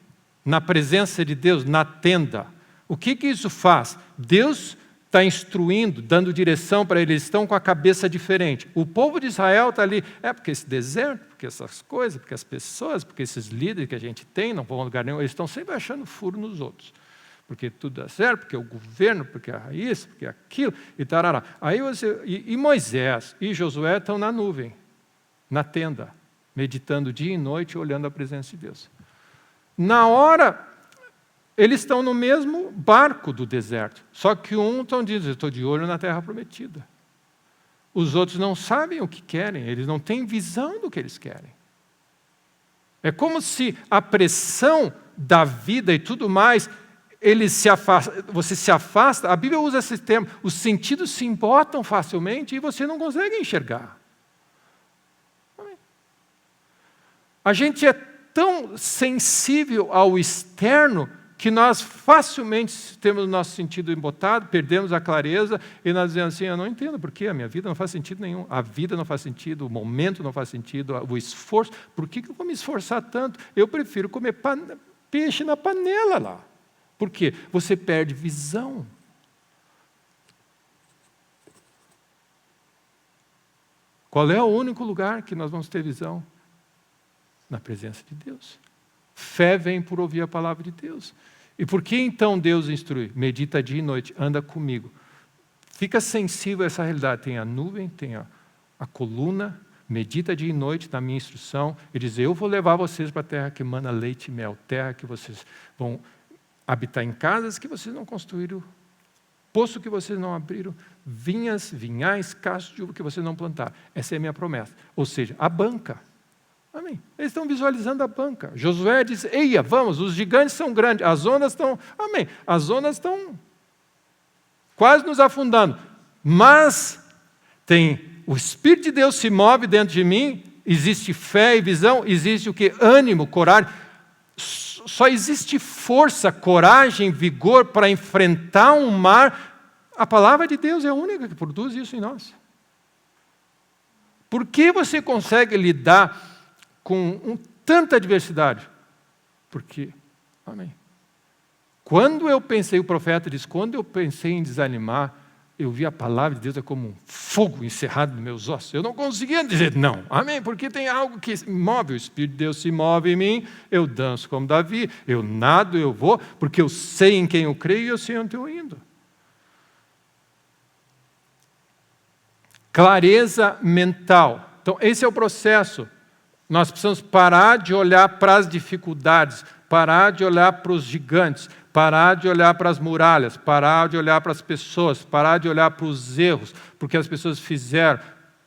na presença de Deus, na tenda. O que isso faz? Deus está instruindo, dando direção para eles, estão com a cabeça diferente. O povo de Israel está ali, porque esse deserto, porque essas coisas, porque as pessoas, porque esses líderes que a gente tem não vão a lugar nenhum, eles estão sempre achando furo nos outros. Porque tudo dá certo, porque o governo, porque isso, porque aquilo, e tarará. Aí e Moisés e Josué estão na nuvem, na tenda, meditando dia e noite, olhando a presença de Deus. Na hora, eles estão no mesmo barco do deserto, só que um estão dizendo, eu estou de olho na terra prometida. Os outros não sabem o que querem, eles não têm visão do que eles querem. É como se a pressão da vida e tudo mais, você se afasta, a Bíblia usa esse termo, os sentidos se embotam facilmente e você não consegue enxergar. A gente é tão sensível ao externo que nós facilmente temos o nosso sentido embotado, perdemos a clareza e nós dizemos assim, eu não entendo por quê, a minha vida não faz sentido nenhum, a vida não faz sentido, o momento não faz sentido, o esforço, por que eu vou me esforçar tanto? Eu prefiro comer peixe na panela lá. Por quê? Você perde visão. Qual é o único lugar que nós vamos ter visão? Na presença de Deus. Fé vem por ouvir a palavra de Deus. E por que então Deus instrui? Medita dia e noite, anda comigo. Fica sensível a essa realidade. Tem a nuvem, tem a coluna, medita dia e noite na minha instrução e diz, eu vou levar vocês para a terra que emana leite e mel, terra que vocês vão habitar em casas que vocês não construíram, poço que vocês não abriram, vinhais, cachos de uva que vocês não plantaram. Essa é a minha promessa. Ou seja, a banca. Amém. Eles estão visualizando a banca. Josué diz, eia, vamos, os gigantes são grandes, as ondas estão, amém, as ondas estão quase nos afundando. Mas o Espírito de Deus se move dentro de mim, existe fé e visão, existe o que? Ânimo, coragem. Só existe força, coragem, vigor para enfrentar um mar. A palavra de Deus é a única que produz isso em nós. Por que você consegue lidar com tanta adversidade? Porque, amém. Quando eu pensei, o profeta diz, quando eu pensei em desanimar, eu vi a palavra de Deus como um fogo encerrado nos meus ossos. Eu não conseguia dizer não. Amém? Porque tem algo que move. O Espírito de Deus se move em mim. Eu danço como Davi. Eu nado, eu vou. Porque eu sei em quem eu creio e eu sei onde eu estou indo. Clareza mental. Então, esse é o processo. Nós precisamos parar de olhar para as dificuldades, parar de olhar para os gigantes, parar de olhar para as muralhas, parar de olhar para as pessoas, parar de olhar para os erros, porque as pessoas fizeram,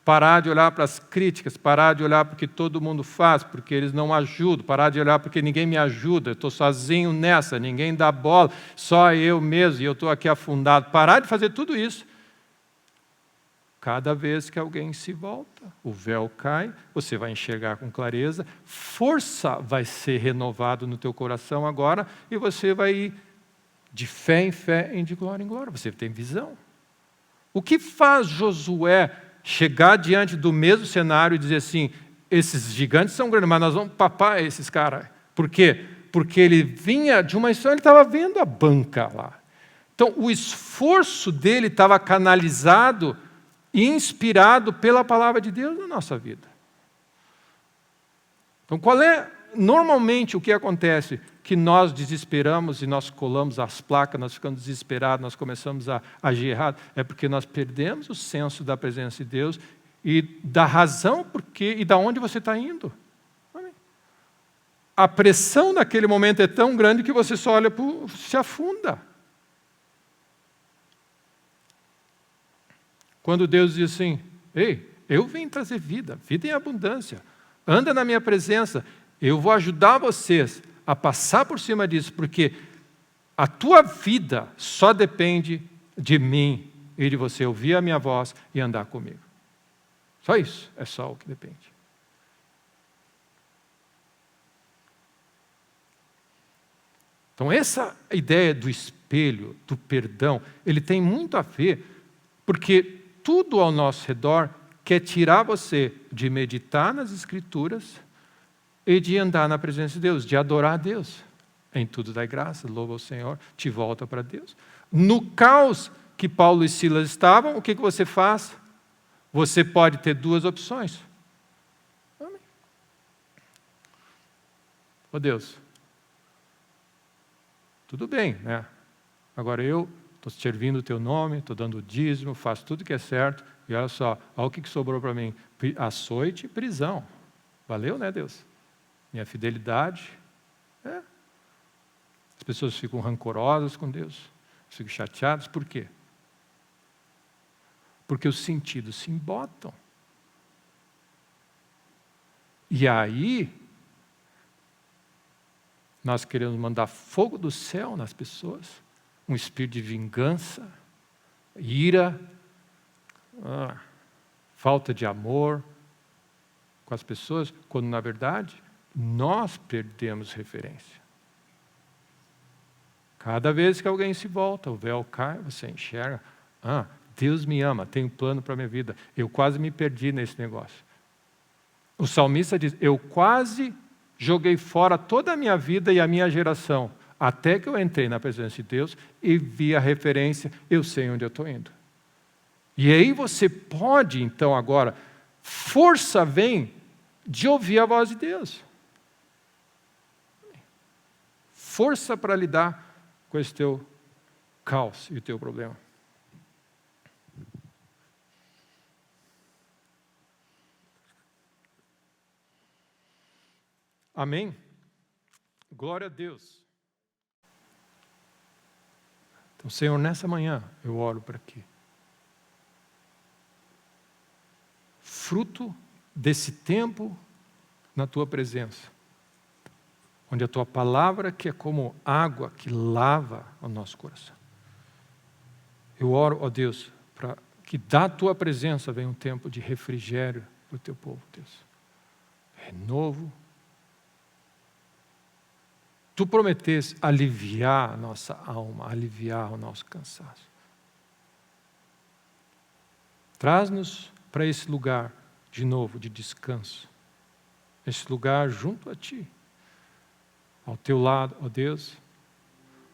parar de olhar para as críticas, parar de olhar para o que todo mundo faz, porque eles não ajudam, parar de olhar porque ninguém me ajuda, eu estou sozinho nessa, ninguém dá bola, só eu mesmo, e eu estou aqui afundado. Parar de fazer tudo isso. Cada vez que alguém se volta, o véu cai, você vai enxergar com clareza, força vai ser renovada no teu coração agora, e você vai ir de fé em fé, de glória em glória. Você tem visão. O que faz Josué chegar diante do mesmo cenário e dizer assim, esses gigantes são grandes, mas nós vamos papar esses caras. Por quê? Porque ele vinha de uma história, ele estava vendo a banca lá. Então, o esforço dele estava canalizado e inspirado pela palavra de Deus na nossa vida. Então, qual é normalmente o que acontece? Que nós desesperamos e nós colamos as placas, nós ficamos desesperados, nós começamos a agir errado. É porque nós perdemos o senso da presença de Deus e da razão porque e da onde você está indo. A pressão naquele momento é tão grande que você só olha se afunda. Quando Deus diz assim, ei, eu vim trazer vida em abundância, anda na minha presença, eu vou ajudar vocês a passar por cima disso, porque a tua vida só depende de mim e de você ouvir a minha voz e andar comigo. Só isso, é só o que depende. Então essa ideia do espelho, do perdão, ele tem muito a ver, porque tudo ao nosso redor quer tirar você de meditar nas Escrituras e de andar na presença de Deus, de adorar a Deus. Em tudo dai graça, louva o Senhor, te volta para Deus. No caos que Paulo e Silas estavam, o que você faz? Você pode ter duas opções. Amém. Ó Deus, tudo bem, né? Agora eu estou servindo o teu nome, estou dando o dízimo, faço tudo que é certo, e olha só, olha o que sobrou para mim. Açoite e prisão. Valeu, né, Deus? Minha fidelidade. As pessoas ficam rancorosas com Deus, ficam chateadas. Por quê? Porque os sentidos se embotam. E aí, nós queremos mandar fogo do céu nas pessoas, um espírito de vingança, ira, falta de amor com as pessoas, quando na verdade nós perdemos referência. Cada vez que alguém se volta, o véu cai, você enxerga, Deus me ama, tem um plano para a minha vida. Eu quase me perdi nesse negócio. O salmista diz, eu quase joguei fora toda a minha vida e a minha geração, até que eu entrei na presença de Deus e vi a referência, eu sei onde eu estou indo. E aí você pode, então, agora, força vem de ouvir a voz de Deus. Força para lidar com esse teu caos e o teu problema. Amém? Glória a Deus. Então, Senhor, nessa manhã eu oro para que, fruto desse tempo na Tua presença, onde a Tua palavra, que é como água que lava o nosso coração. Eu oro, ó Deus, para que da Tua presença venha um tempo de refrigério para o Teu povo, Deus. Renovo. Tu prometeste aliviar a nossa alma, aliviar o nosso cansaço. Traz-nos para esse lugar, de novo, de descanso. Esse lugar junto a Ti. Ao Teu lado, ó Deus,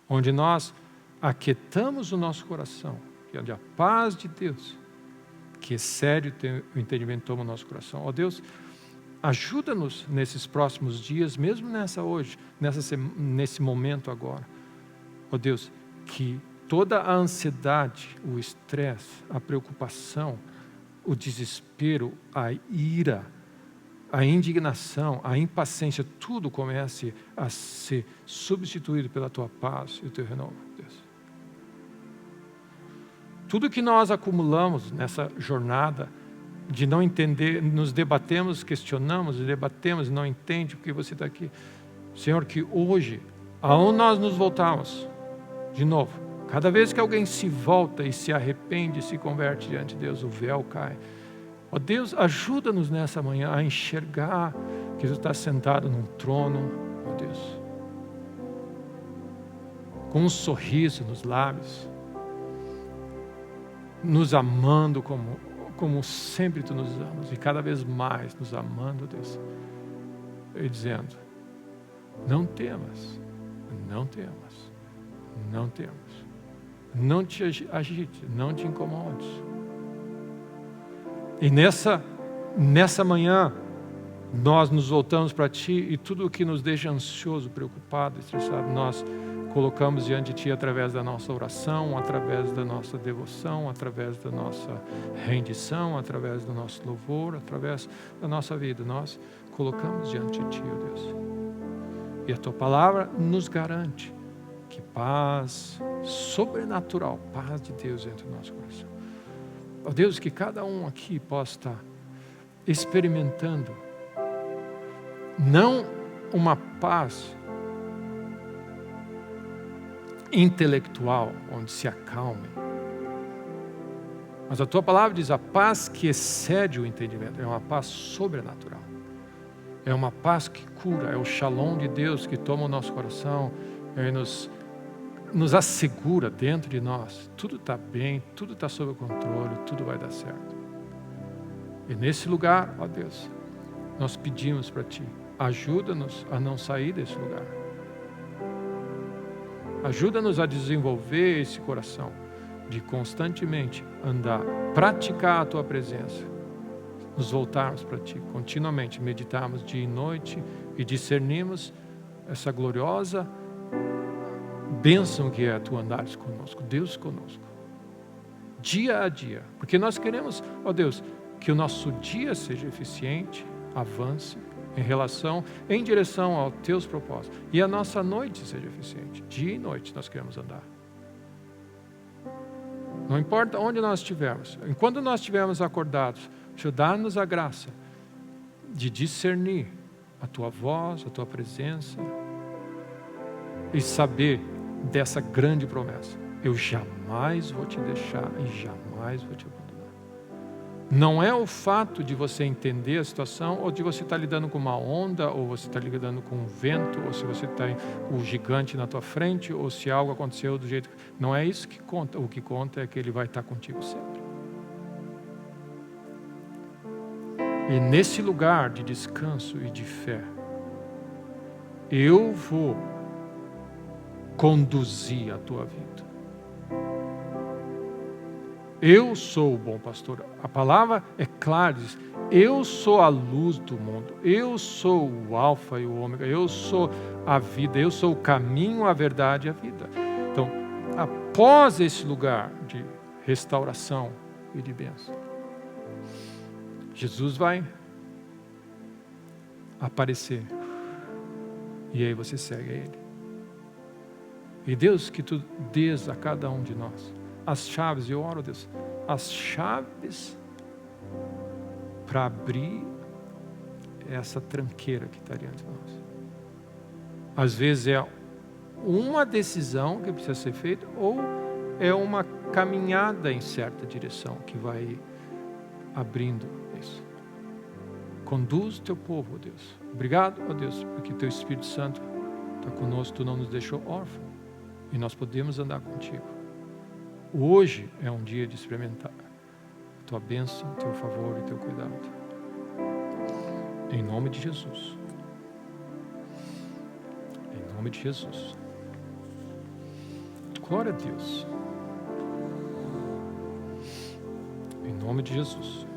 onde nós aquietamos o nosso coração, onde a paz de Deus, que excede o entendimento, toma o nosso coração. Ó Deus, ajuda-nos nesses próximos dias, mesmo nesse momento agora. Ó Deus, que toda a ansiedade, o estresse, a preocupação, o desespero, a ira, a indignação, a impaciência, tudo comece a ser substituído pela Tua paz e o Teu renovo, Deus. Tudo que nós acumulamos nessa jornada de não entender, nos debatemos, questionamos, debatemos, não entende porque você está aqui. Senhor, que hoje, aonde nós nos voltamos, de novo, cada vez que alguém se volta e se arrepende, se converte diante de Deus, o véu cai. Ó Deus, ajuda-nos nessa manhã a enxergar que Tu está sentado num trono, ó Deus, com um sorriso nos lábios, nos amando como sempre Tu nos amas, e cada vez mais nos amando, Deus, e dizendo, não temas, não temas, não temas, não te agite, não te incomodes. E nessa manhã, nós nos voltamos para Ti, e tudo o que nos deixa ansioso, preocupado, estressado, nós colocamos diante de Ti através da nossa oração, através da nossa devoção, através da nossa rendição, através do nosso louvor, através da nossa vida. Nós colocamos diante de Ti, ó Deus. E a Tua palavra nos garante que paz sobrenatural, paz de Deus entre o nosso coração. Ó Deus, que cada um aqui possa estar experimentando não uma paz intelectual, onde se acalmem, mas a Tua palavra diz, a paz que excede o entendimento, é uma paz sobrenatural, é uma paz que cura, é o shalom de Deus que toma o nosso coração e nos assegura dentro de nós, tudo está bem, tudo está sob controle, tudo vai dar certo. E nesse lugar, ó Deus, nós pedimos para Ti, ajuda-nos a não sair desse lugar. Ajuda-nos a desenvolver esse coração de constantemente andar, praticar a Tua presença, nos voltarmos para Ti, continuamente meditarmos dia e noite e discernirmos essa gloriosa bênção que é Tu andares conosco, Deus conosco, dia a dia, porque nós queremos, ó Deus, que o nosso dia seja eficiente, avance em direção aos Teus propósitos, e a nossa noite seja eficiente, dia e noite nós queremos andar. Não importa onde nós estivermos, enquanto nós estivermos acordados, Senhor, dá-nos a graça de discernir a Tua voz, a Tua presença e saber dessa grande promessa: eu jamais vou te deixar e jamais vou te abandonar. Não é o fato de você entender a situação, ou de você estar lidando com uma onda, ou você está lidando com um vento, ou se você está com o gigante na tua frente, ou se algo aconteceu do jeito... Não é isso que conta. O que conta é que Ele vai estar contigo sempre. E nesse lugar de descanso e de fé, eu vou conduzir a tua vida. Eu sou o bom pastor. A palavra é clara, diz: eu sou a luz do mundo. Eu sou o alfa e o ômega. Eu sou a vida. Eu sou o caminho, a verdade e a vida. Então, após esse lugar de restauração e de bênção, Jesus vai aparecer. E aí você segue a Ele. E Deus, que Tu dês a cada um de nós as chaves, eu oro, Deus, as chaves para abrir essa tranqueira que está diante de nós. Às vezes é uma decisão que precisa ser feita, ou é uma caminhada em certa direção que vai abrindo isso. Conduz o Teu povo, ó Deus. Obrigado, ó Deus, porque Teu Espírito Santo está conosco, Tu não nos deixou órfãos e nós podemos andar contigo. Hoje é um dia de experimentar a Tua bênção, o Teu favor e o Teu cuidado. Em nome de Jesus. Em nome de Jesus. Glória a Deus. Em nome de Jesus.